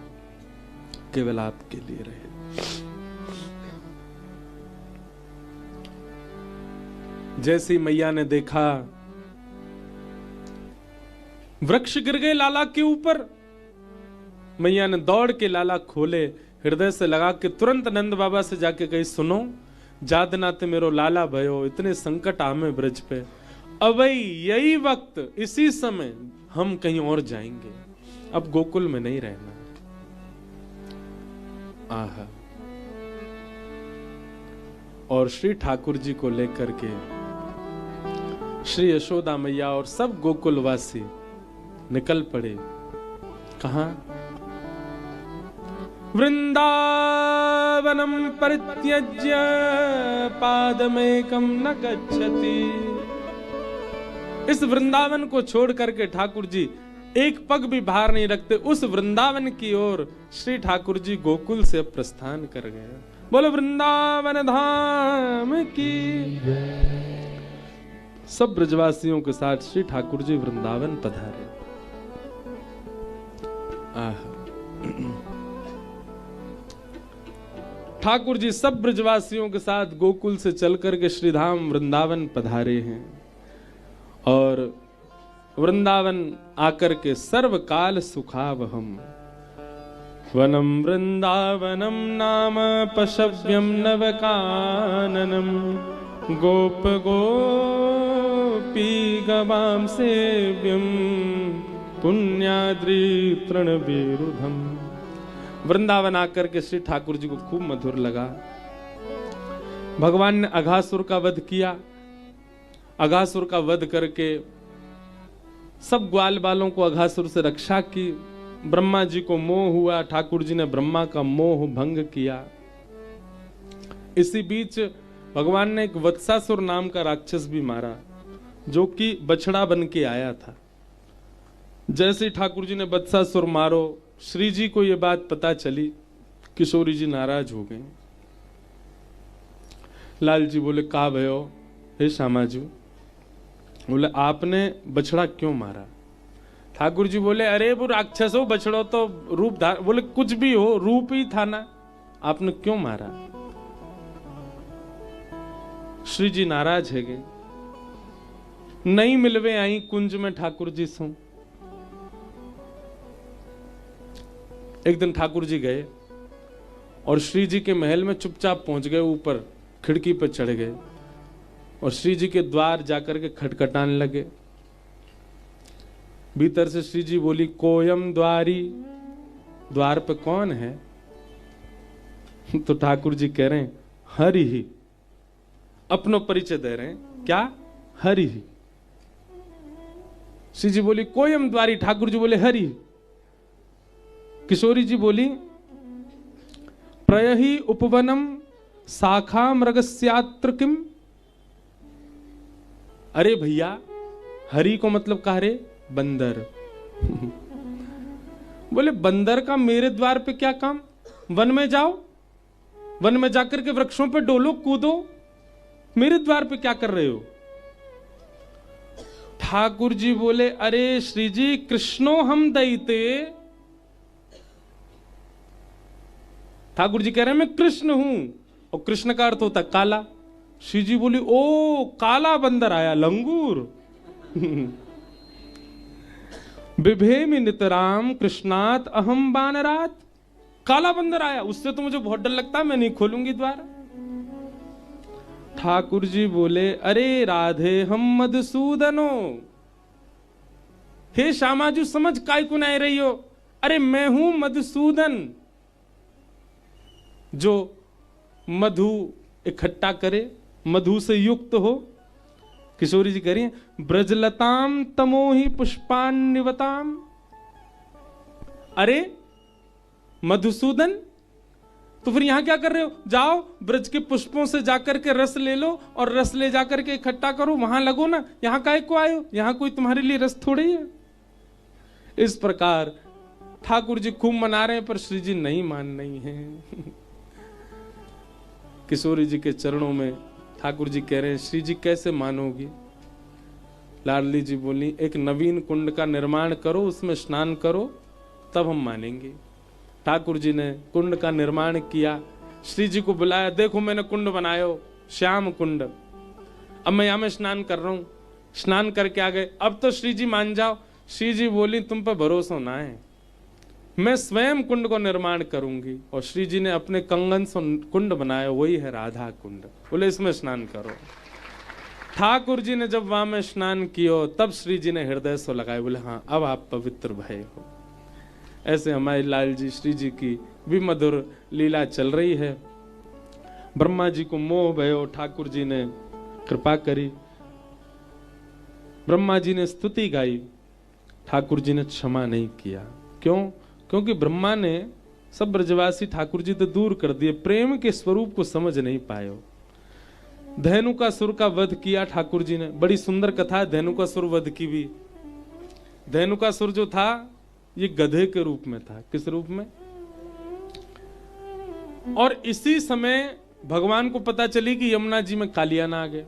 केवल आपके लिए रहे। जैसी मैया ने देखा वृक्ष गिर गए लाला के ऊपर, मैया ने दौड़ के लाला खोले, हृदय से लगा के तुरंत नंद बाबा से जाके कही, सुनो जाद नाते मेरो लाला भयो, इतने संकट आमे ब्रज पे, अवई यही वक्त, इसी समय हम कहीं और जाएंगे, अब गोकुल में नहीं रहना। आहा, और श्री ठाकुर जी को लेकर के श्री यशोदा मैया और सब गोकुलवासी निकल पड़े। कहां? वृंदावनम परित्यज्य पादमेकं न गच्छति। इस वृंदावन को छोड़ करके ठाकुर जी एक पग भी बाहर नहीं रखते। उस वृंदावन की ओर श्री ठाकुर जी गोकुल से प्रस्थान कर गए। बोलो वृंदावन धाम की। सब ब्रजवासियों के साथ श्री ठाकुर जी वृंदावन पधारे। ठाकुर जी सब ब्रजवासियों के साथ गोकुल से चल करके श्रीधाम वृंदावन पधारे हैं। और वृंदावन आकर के सर्वकाल सुखावहम। वनम वृंदावनम नाम पशव्यम नवकाननम गोप गोपी गवाम सेव्यम पुण्याद्रि तृणविरुधम। वृंदावन आकर के श्री ठाकुर जी को खूब मधुर लगा। भगवान ने अघासुर का वध किया। अघासुर का वध करके सब ग्वाल बालों को अघासुर से रक्षा की। ब्रह्मा जी को मोह हुआ, ठाकुर जी ने ब्रह्मा का मोह भंग किया। इसी बीच भगवान ने एक वत्सासुर नाम का राक्षस भी मारा, जो कि बछड़ा बन के आया था। जैसे ठाकुर जी ने वत्सासुर मारो, श्री जी को यह बात पता चली, किशोरी जी नाराज हो गए। लाल जी बोले, का भयो हे श्यामाजू? बोले, आपने बछड़ा क्यों मारा? ठाकुर जी बोले, अरे वो राक्षस हो, बछड़ो तो रूप धार। बोले, कुछ भी हो, रूप ही था ना, आपने क्यों मारा? श्री जी नाराज है गए। नहीं मिलवे आई कुंज में ठाकुर जी सो। एक दिन ठाकुर जी गए और श्री जी के महल में चुपचाप पहुंच गए। ऊपर खिड़की पर चढ़ गए और श्री जी के द्वार जाकर के खटखटाने लगे। भीतर से श्री जी बोली, कोयम द्वारी, द्वार पे कौन है? तो ठाकुर जी कह रहे हैं, हरि ही। अपनो परिचय दे रहे हैं, क्या? हरि ही। श्री जी बोली, कोयम द्वारी। ठाकुर जी बोले, हरि। किशोरी जी बोली, प्रयहि उपवनम शाखा मृगस्यात्र किम। अरे भैया, हरि को मतलब कहा रे? बंदर। बोले, बंदर का मेरे द्वार पे क्या काम? वन में जाओ, वन में जाकर के वृक्षों पे डोलो, कूदो, मेरे द्वार पे क्या कर रहे हो? ठाकुर जी बोले, अरे श्री जी, कृष्णो हम दैते। ठाकुर जी कह रहे हैं, मैं कृष्ण हूं, और कृष्ण का अर्थ होता काला। श्री जी बोली, ओ काला बंदर आया, लंगूर। बिभेमि नितराम कृष्णात अहम बानरात। काला बंदर आया, उससे तो मुझे बहुत डर लगता है, मैं नहीं खोलूंगी द्वार। ठाकुर जी बोले, अरे राधे हम मधुसूदनो। हे श्यामाजू, समझ काय को नहीं रही हो? अरे मैं हूं मधुसूदन, जो मधु इकट्ठा करे, मधु से युक्त हो। किशोरी जी कह रही हैं, ब्रजलताम तमोहि पुष्पान्निवताम। अरे मधुसूदन, तो फिर यहां क्या कर रहे हो? जाओ ब्रज के पुष्पों से जाकर के रस ले लो, और रस ले जाकर के इकट्ठा करो, वहां लगो ना। यहां काहे को आए हो? यहां कोई तुम्हारे लिए रस थोड़ी है। इस प्रकार ठाकुर जी खूब मना रहे हैं, पर श्री जी नहीं मान रही हैं। किशोरी जी के चरणों में ठाकुर जी कह रहे हैं, श्री जी कैसे मानोगी? लाडली जी बोली, एक नवीन कुंड का निर्माण करो, उसमें स्नान करो, तब हम मानेंगे। ठाकुर जी ने कुंड का निर्माण किया, श्री जी को बुलाया, देखो मैंने कुंड बनायो, श्याम कुंड, अब मैं यहां में स्नान कर रहा हूं। स्नान करके आ गए, अब तो श्री जी मान जाओ। श्री जी बोली, तुम पर भरोसा ना है, मैं स्वयं कुंड को निर्माण करूंगी। और श्री जी ने अपने कंगन से कुंड बनाया, वही है राधा कुंड। बोले, इसमें स्नान करो। ठाकुर जी ने जब वहां में स्नान किया, तब श्री जी ने हृदय से लगाए, बोले, हाँ अब आप पवित्र भय हो। ऐसे हमारे लाल जी श्री जी की भी मधुर लीला चल रही है। ब्रह्मा जी को मोह भयो, ठाकुर जी ने कृपा करी। ब्रह्मा जी ने स्तुति गाई, ठाकुर जी ने क्षमा नहीं किया। क्यों? क्योंकि ब्रह्मा ने सब ब्रजवासी ठाकुर जी तो दूर कर दिए, प्रेम के स्वरूप को समझ नहीं पाए। धेनुकासुर का वध किया ठाकुर जी ने। बड़ी सुंदर कथा है धेनुकासुर वध की भी। धेनुकासुर जो था, ये गधे के रूप में था। किस रूप में? और इसी समय भगवान को पता चली कि यमुना जी में कालियान आ गए,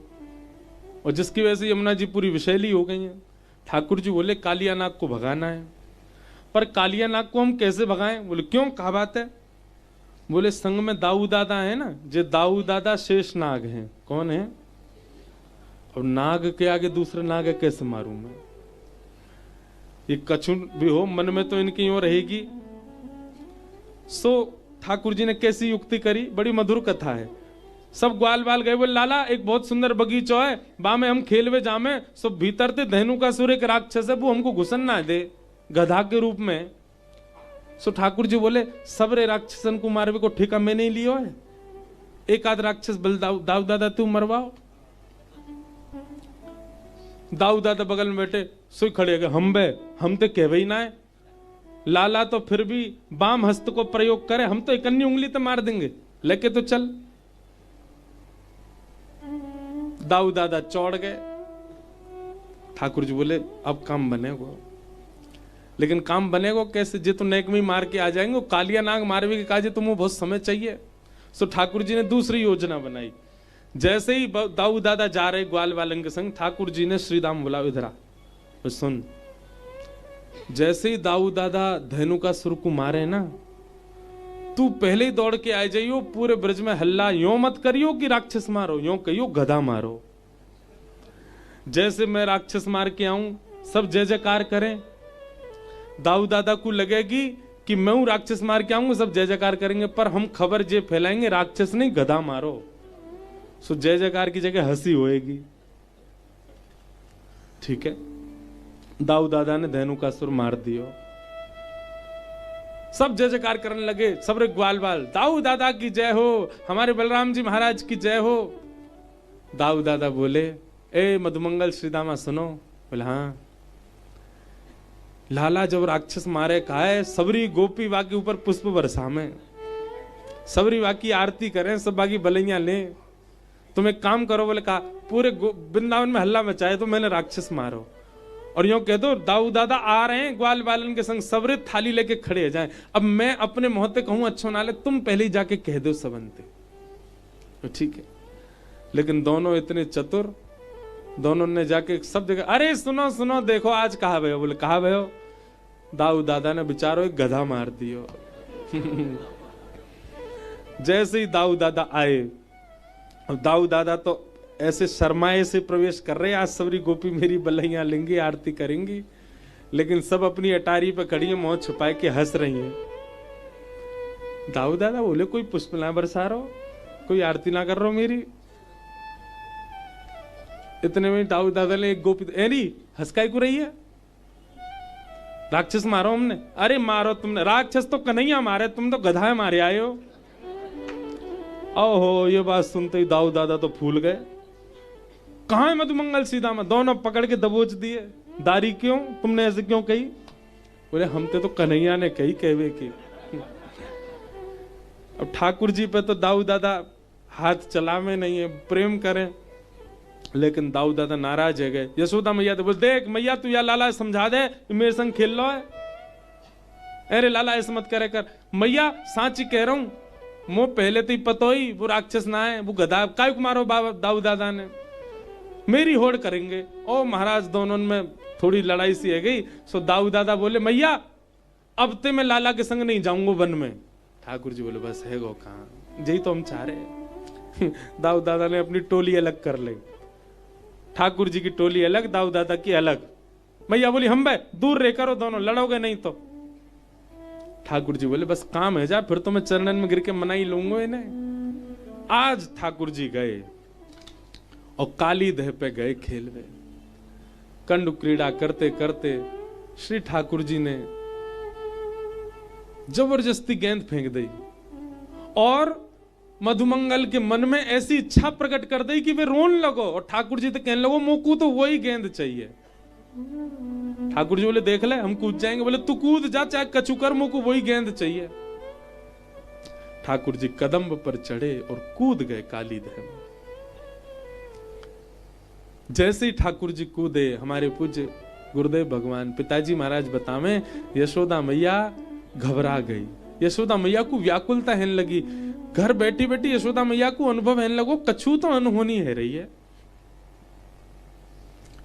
और जिसकी वजह से यमुना जी पूरी विषैली हो गई है। ठाकुर जी बोले, कालिया नाग को भगाना है। पर कालिया नाग को हम कैसे भगाएं? बोले, क्यों, कहा बात है? बोले, संग में दाऊ दादा है ना, जे दाऊ दादा शेष नाग हैं। कौन है? और नाग के आगे दूसरे नाग है, कैसे मारूं मैं? ये कछु भी हो, मन में तो इनकी यूं रहेगी। सो ठाकुर जी ने कैसी युक्ति करी, बड़ी मधुर कथा है। सब ग्वाल बाल गए, बोले लाला एक बहुत सुंदर बगीचो है, बा में हम खेलवे जामे। सो भीतर ते धेनु का सुर एक राक्षस है, वो हमको घुसन ना दे गधा के रूप में। सो ठाकुर जी बोले सबरे राक्षसन को मारवे को ठेका मैं नहीं लियो है, एक आध राक्षस बल दाऊ दादा तू मरवाओ। दाऊ दादा बगल में बैठे सोई खड़े गए, हम तो कहवे ही ना है। लाला तो फिर भी बाम हस्त को प्रयोग करे, हम तो एक अन्य उंगली तो मार देंगे, लेके तो चल। दाऊ दादा चौड़ गए। ठाकुर जी बोले अब काम बनेगा, लेकिन काम बनेगा कैसे, जे तो नेक में मार के आ जाएंगे, कालिया नाग मारवे के काजे तुम्हें बहुत समय चाहिए। सो ठाकुर जी ने दूसरी योजना बनाई। जैसे ही दाऊ दादा जा रहे ग्वाल वालन के संग, ठाकुर जी ने श्री राम बोला इधर आ सुन। जैसे ही दाऊ दादा धेनु का सुर को मारे ना, तू पहले ही दौड़ के आ जाइयो, पूरे ब्रज में हल्ला यो मत करियो कि राक्षस मारो, यो कहियो गधा मारो। जैसे मैं राक्षस मार के आऊं सब जय जयकार करें, दाऊ दादा को लगेगी कि मैं हूं राक्षस मार के आऊंगा, सब जय जयकार करेंगे, पर हम खबर जे फैलाएंगे राक्षस नहीं गधा मारो। सो जय जयकार की जगह हंसी होएगी। ठीक है, दाऊ दादा ने धेनु का सुर मार दियो, सब जय जयकार करने लगे, सबरे ग्वाल बाल दाऊ दादा की जय हो, हमारे बलराम जी महाराज की जय हो। दाऊ दादा बोले ए मधुमंगल श्रीदामा सुनो। बोले हाँ। लाला जब राक्षस मारे का है, सबरी गोपी वाकी ऊपर पुष्प बरसा में, सबरी वाकी आरती करें, सब बाकी बलैया ले। तुम एक काम करो, बोले कहा पूरे वृंदावन में हल्ला मचाए तो मैंने राक्षस मारो, और यूं कह दो दाऊ दादा आ रहे हैं ग्वाल बालन के संग, सबरे थाली लेके खड़े हो जाएं। अब मैं अपने मोहते कहूं अच्छो नाले, तुम पहले ही जाके कह दो सबनते, तो ठीक है। लेकिन दोनों इतने चतुर, दोनों ने जाके सब जगह अरे सुनो सुनो देखो आज कहा भयो। बोले कहा भयो। दाऊ दादा ने बेचारो एक गधा मार दियो। जैसे ही दाऊ दादा आए, अब दाऊ दादा तो ऐसे शर्माए से प्रवेश कर रहे, आज सबरी गोपी मेरी बलैया लेंगी, आरती करेंगी, लेकिन सब अपनी अटारी पे खड़ी है, मुंह छुपाए के हंस रही है। दाऊ दादा बोले कोई पुष्प ना बरसा रहो, कोई आरती ना कर रहो मेरी। इतने में दाऊ दादा ने एक गोपी एरी हंसकाई को रही है, राक्षस मारो हमने। अरे मारो तुमने, राक्षस तो कन्हैया मारे, तुम तो गधा मारे आए हो। ओहो ये बात सुनते ही दाऊ दादा तो फूल गए। कहां है मधुमंगल सीधामा, दोनों पकड़ के दबोच दिए। दारी क्यों, तुमने ऐसे क्यों कही। बोले हमते तो कन्हैया ने कही कहवे की। अब ठाकुर जी पे तो दाऊ दादा हाथ चलावे नहीं है, प्रेम करें, लेकिन दाऊ दादा नाराज है गए। यशोदा मैया तो बोल देख मैया तू या लाला समझा दे, मेरे संग खेल लो है। अरे लाला ऐसा मत करे कर। मैया सांची कह रहा हूं, मो पहले तो ही पतो ही वो राक्षस ना है, वो गधा काय को मारो दाऊ दादा ने, मेरी होड़ करेंगे। ओ महाराज दोनों में थोड़ी लड़ाई सी है गई। सो दाऊ दादा बोले मैया अब ते मैं लाला के संग नहीं जाऊंगा वन में। ठाकुर जी बोले बस है गो कहां, यही तो हम चाह रहे। दाऊ दादा ने अपनी टोली अलग कर ली, ठाकुर जी की टोली अलग, दाऊ दादा की अलग। मैया बोली हम बे दूर रह करो, दोनों लड़ोगे नहीं तो। ठाकुर जी बोले बस काम है जा, फिर तो मैं चरणन में गिर के मना ही लूंगा इन्हें। आज ठाकुर जी गए और काली दह पे गए खेलवे। कंडु क्रीड़ा करते करते श्री ठाकुर जी ने जबरदस्ती गेंद फेंक दी और मधुमंगल के मन में ऐसी इच्छा प्रकट कर दी कि वे रोन लगो। और ठाकुर जी तो कहने लगो मोकू तो वही गेंद चाहिए। ठाकुर जी बोले देख ले हम कूद जाएंगे। बोले तू कूद जा चाहे कछु कर, मोकू वही गेंद चाहिए। ठाकुर जी कदम पर चढ़े और कूद गए काली दह में। जैसे ही ठाकुर जी कूदे, हमारे पूज्य गुरुदेव भगवान पिताजी महाराज बतावे यशोदा मैया घबरा गई। यशोदा मैया को व्याकुलता हेन लगी। घर बैठी बैठी यशोदा मैया को अनुभव हेन लगो कछु तो अनहोनी है रही है।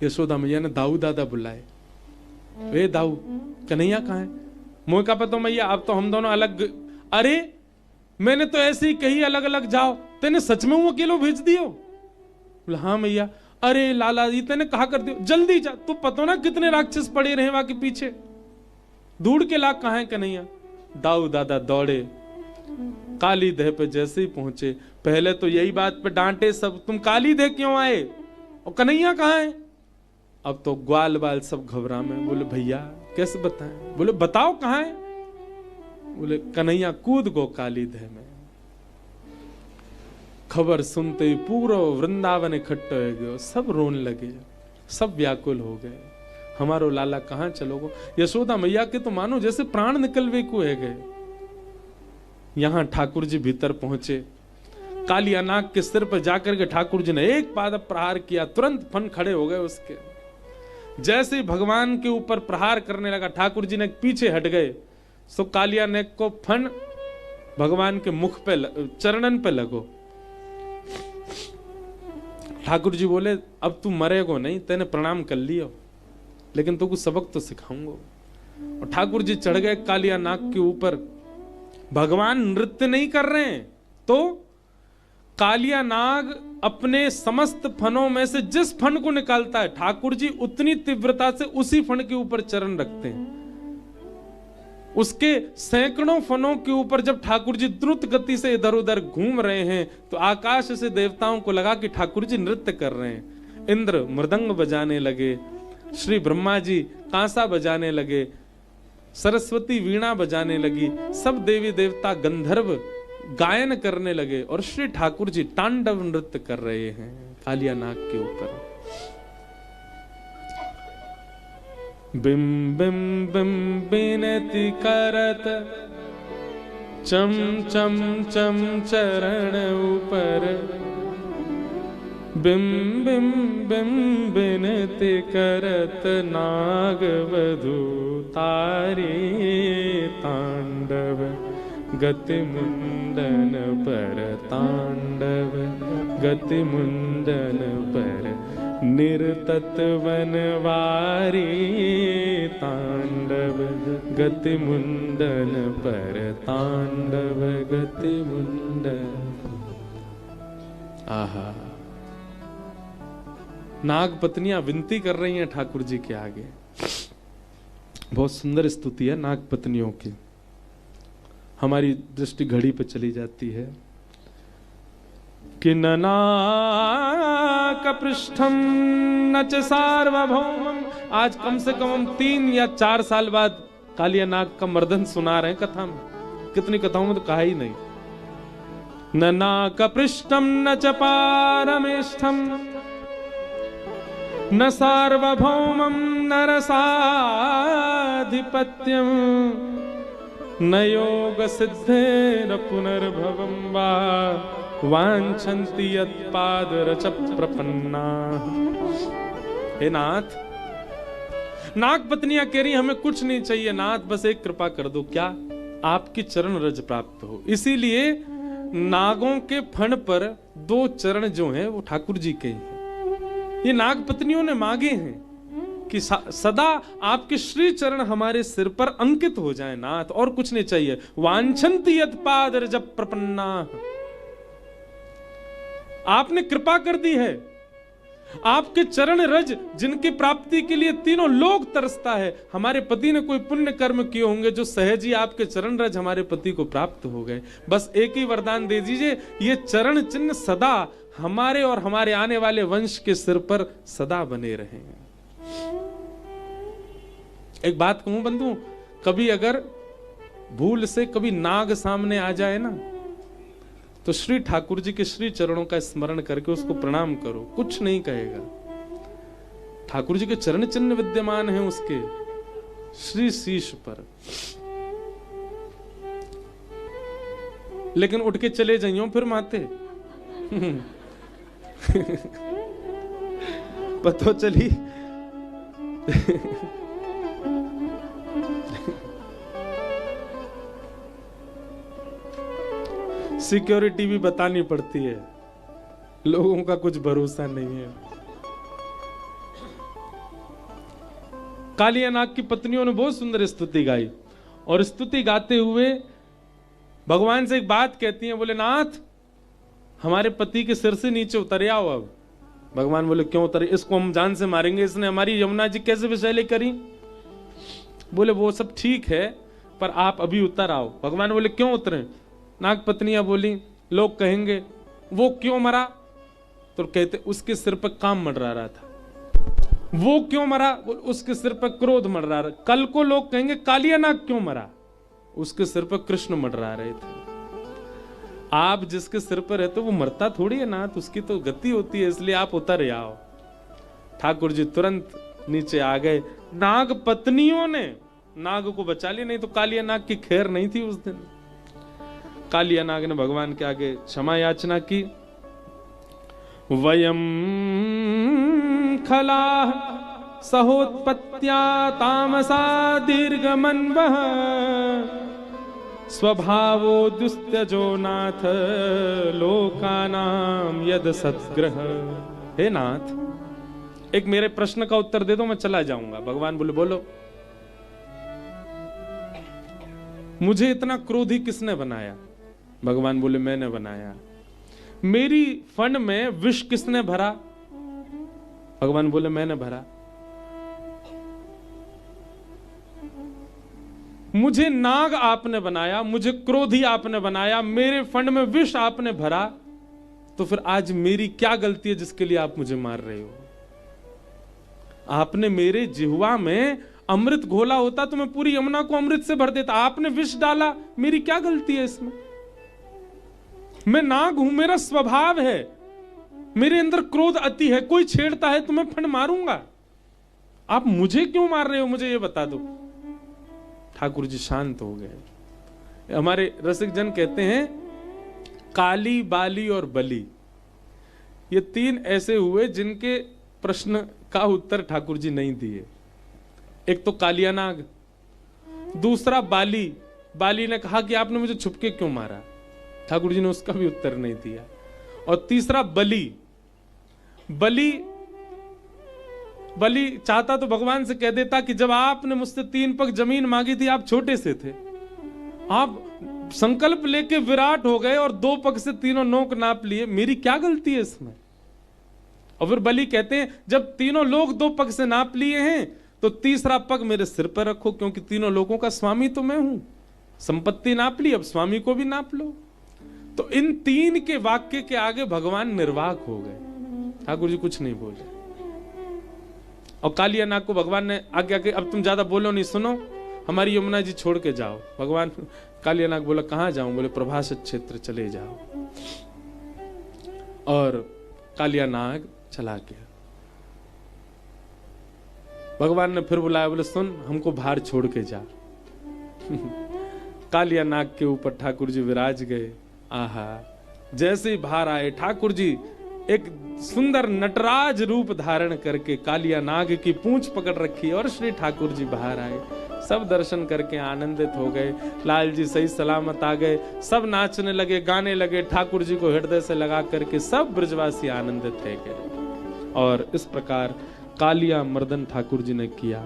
यशोदा मैया ने दाऊ दादा बुलाए। वे दाऊ कन्हैया कहाँ है। मोह का पता मैया अब तो हम दोनों अलग। अरे मैंने तो ऐसे ही कही अलग अलग जाओ, तेने सच में वो अकेलो भेज दियो। बोला हाँ मैया। अरे लाला जी तेने कहा कर दियो, जल्दी जा, तू पता ना कितने राक्षस पड़े रहे वहां के पीछे, ढूंढ के ला कहां है कन्हैया। दाऊ दादा दौड़े, काली देह पे जैसे ही पहुंचे, पहले तो यही बात पे डांटे सब, तुम काली देह क्यों आए और कन्हैया कहां है। अब तो ग्वाल बाल सब घबरा में, बोले भैया कैसे बताएं, बोले बताओ कहां है। बोले कन्हैया कूद गो काली देह में। खबर सुनते ही पूरा वृंदावन इकट्ठे हो गए, सब रोन लगे, सब व्याकुल हो गए, हमारो लाला कहां चलोगो। यशोदा मैया के तो मानो जैसे प्राण निकलवे को है गए। यहां ठाकुर जी भीतर पहुंचे, कालिया नाग के सिर पर जाकर के ठाकुर जी ने एक पाद प्रहार किया, तुरंत फन खड़े हो गए उसके। जैसे ही भगवान के ऊपर प्रहार करने लगा, ठाकुर जी ने पीछे हट गए, सो कालिया नाग को फन भगवान के मुख पे चरणन पे लगो। ठाकुर जी बोले अब तू मरेगो नहीं, तेने प्रणाम कर लियो, लेकिन तू कुछ सबक तो सिखाऊंगा। और ठाकुर जी चढ़ गए कालिया नाग के ऊपर। भगवान नृत्य नहीं कर रहे हैं, तो कालिया नाग अपने समस्त फनों में से जिस फन को निकालता है, ठाकुर जी उतनी तीव्रता से उसी फन के ऊपर चरण रखते हैं। उसके सैकड़ों फनों के ऊपर जब ठाकुर जी द्रुत गति से इधर उधर घूम रहे हैं, तो आकाश से देवताओं को लगा कि ठाकुर जी नृत्य कर रहे हैं। इंद्र मृदंग बजाने लगे, श्री ब्रह्मा जी कांसा बजाने लगे, सरस्वती वीणा बजाने लगी, सब देवी देवता गंधर्व गायन करने लगे, और श्री ठाकुर जी तांडव नृत्य कर रहे हैं कालिया नाग के ऊपर। बिम बिम बिम बिनती करत चम चम चम चरण ऊपर, बिम बिम बिम बिनती करत नाग वधू तारे तांडव, गति मुंडन पर तांडव, गति मुंडन पर निरतत वनवारी तांडव, गति मुंडन पर तांडव, गति मुंडन। आहा, नाग पत्नियां विनती कर रही हैं ठाकुर जी के आगे। बहुत सुंदर स्तुति है नाग पत्नियों की। हमारी दृष्टि घड़ी पे चली जाती है कि न नाक पृष्ठम न च सार्वभौमम। आज कम से कम हम 3 या 4 साल बाद कालिया नाग का मर्दन सुना रहे हैं कथा में। कितनी कथाओं में तो कहा ही नहीं। न नाक पृष्ठम न च पारमेष्ठम, न सार्वभौमम न रसाधिपत्यम, न योग सिद्धेर पुनर्भवम वा वांछन्ति यत्पादरच प्रपन्ना। हे नाथ, नाग पत्नियां कह रही हमें कुछ नहीं चाहिए नाथ, बस एक कृपा कर दो, क्या आपकी चरण रज प्राप्त हो। इसीलिए नागों के फण पर 2 चरण जो हैं वो ठाकुर जी के हैं। ये नाग पत्नियों ने मांगे हैं कि सदा आपके श्री चरण हमारे सिर पर अंकित हो जाए नाथ, और कुछ नहीं चाहिए। वांछन्ति यत्पादरज प्रपन्ना, आपने कृपा कर दी है। आपके चरण रज जिनकी प्राप्ति के लिए तीनों लोग तरसता है। हमारे पति ने कोई पुण्य कर्म किए होंगे जो सहज ही आपके चरण रज हमारे पति को प्राप्त हो गए। बस एक ही वरदान दे दीजिए, ये चरण चिन्ह सदा हमारे और हमारे आने वाले वंश के सिर पर सदा बने रहें। एक बात कहूं बंधु, कभी अगर भूल से कभी नाग सामने आ जाए ना, तो श्री ठाकुर जी के श्री चरणों का स्मरण करके उसको प्रणाम करो, कुछ नहीं कहेगा। ठाकुर जी के चरण चिन्ह विद्यमान हैं उसके श्री शीश पर। लेकिन उठ के चले जाइयो फिर माते पतो चली सिक्योरिटी भी बतानी पड़ती है, लोगों का कुछ भरोसा नहीं है। कालिया नाग की पत्नियों ने बहुत सुंदर स्तुति गाई, और स्तुति गाते हुए भगवान से एक बात कहती हैं, बोले नाथ हमारे पति के सिर से नीचे उतर आओ अब। भगवान बोले क्यों उतरे? इसको हम जान से मारेंगे, इसने हमारी यमुना जी कैसे विषैले करी। बोले वो सब ठीक है, पर आप अभी उतर आओ। भगवान बोले क्यों उतरे? नाग पत्नियां बोली लोग कहेंगे वो क्यों मरा? तो कहते उसके सिर पर काम मंडरा रहा था। वो क्यों मरा? उसके सिर पर क्रोध मंडरा रहा। कल को लोग कहेंगे कालिया नाग क्यों मरा? उसके सिर पर कृष्ण मंडरा रहे थे। आप जिसके सिर पर रहते वो मरता थोड़ी है ना, तो उसकी तो गति होती है, इसलिए आप उतर आओ। ठाकुर जी तुरंत नीचे आ गए। नाग पत्नियों ने नाग को बचा लिया, नहीं तो कालिया नाग की खैर नहीं थी उस दिन। कालिया नाग ने भगवान के आगे क्षमा याचना की। वयम खला सहोत्पत्त्या तामसा दीर्घमन्वः स्वभावो दुस्त्यजो नाथ लोकानाम यद सद्ग्रह। हे नाथ, एक मेरे प्रश्न का उत्तर दे दो, मैं चला जाऊंगा। भगवान बोले बोलो। मुझे इतना क्रोधी किसने बनाया? भगवान बोले मैंने बनाया। मेरी फन में विष किसने भरा? भगवान बोले मैंने भरा। मुझे नाग आपने बनाया, मुझे क्रोधी आपने बनाया, मेरे फंड में विष आपने भरा, तो फिर आज मेरी क्या गलती है जिसके लिए आप मुझे मार रहे हो? आपने मेरे जिह्वा में अमृत घोला होता तो मैं पूरी यमुना को अमृत से भर देता। आपने विष डाला, मेरी क्या गलती है इसमें? मैं नाग हूं, मेरा स्वभाव है, मेरे अंदर क्रोध अति है। कोई छेड़ता है तो मैं फंड मारूंगा। आप मुझे क्यों मार रहे हो, मुझे ये बता दो। ठाकुर जी शांत हो गए। हमारे रसिक जन कहते हैं काली, बाली और बली, ये तीन ऐसे हुए जिनके प्रश्न का उत्तर ठाकुर जी नहीं दिए। एक तो कालिया नाग, दूसरा बाली। बाली ने कहा कि आपने मुझे छुपके क्यों मारा? ठाकुर जी ने उसका भी उत्तर नहीं दिया। और तीसरा बली। बली चाहता तो भगवान से कह देता कि जब आपने मुझसे 3 पग जमीन मांगी थी, आप छोटे से थे, आप संकल्प लेके विराट हो गए और 2 पग से तीनों नोक नाप लिए, मेरी क्या गलती है इसमें? और फिर बलि कहते हैं जब तीनों लोग 2 पग से नाप लिए हैं तो तीसरा पग मेरे सिर पर रखो, क्योंकि तीनों लोगों का स्वामी तो मैं हूं। संपत्ति नाप ली, अब स्वामी को भी नाप लो। तो इन 3 के वाक्य के आगे भगवान निर्वाक हो गए। ठाकुर जी कुछ नहीं बोले। और कालिया नाग को भगवान ने आज्ञा की अब तुम ज्यादा बोलो नहीं, सुनो, हमारी यमुना जी छोड़ के जाओ। भगवान कालिया नाग बोला कहां जाऊं? बोले प्रभाषित क्षेत्र चले जाओ। और कालिया नाग चला गया। भगवान ने फिर बुलाया, बोले सुन, हमको बाहर छोड़ के जा। कालिया नाग के ऊपर ठाकुर जी विराज गए। आहा, जैसे ही बाहर आए ठाकुर जी एक सुंदर नटराज रूप धारण करके कालिया नाग की पूंछ पकड़ रखी और श्री ठाकुर जी बाहर आए। सब दर्शन करके आनंदित हो गए। लाल जी सही सलामत आ गए। सब नाचने लगे, गाने लगे, ठाकुर जी को हृदय से लगा करके सब ब्रजवासी आनंदित रह गए। और इस प्रकार कालिया मर्दन ठाकुर जी ने किया।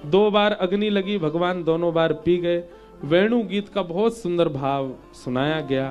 2 बार अग्नि लगी, भगवान दोनों बार पी गए। वेणु गीत का बहुत सुंदर भाव सुनाया गया।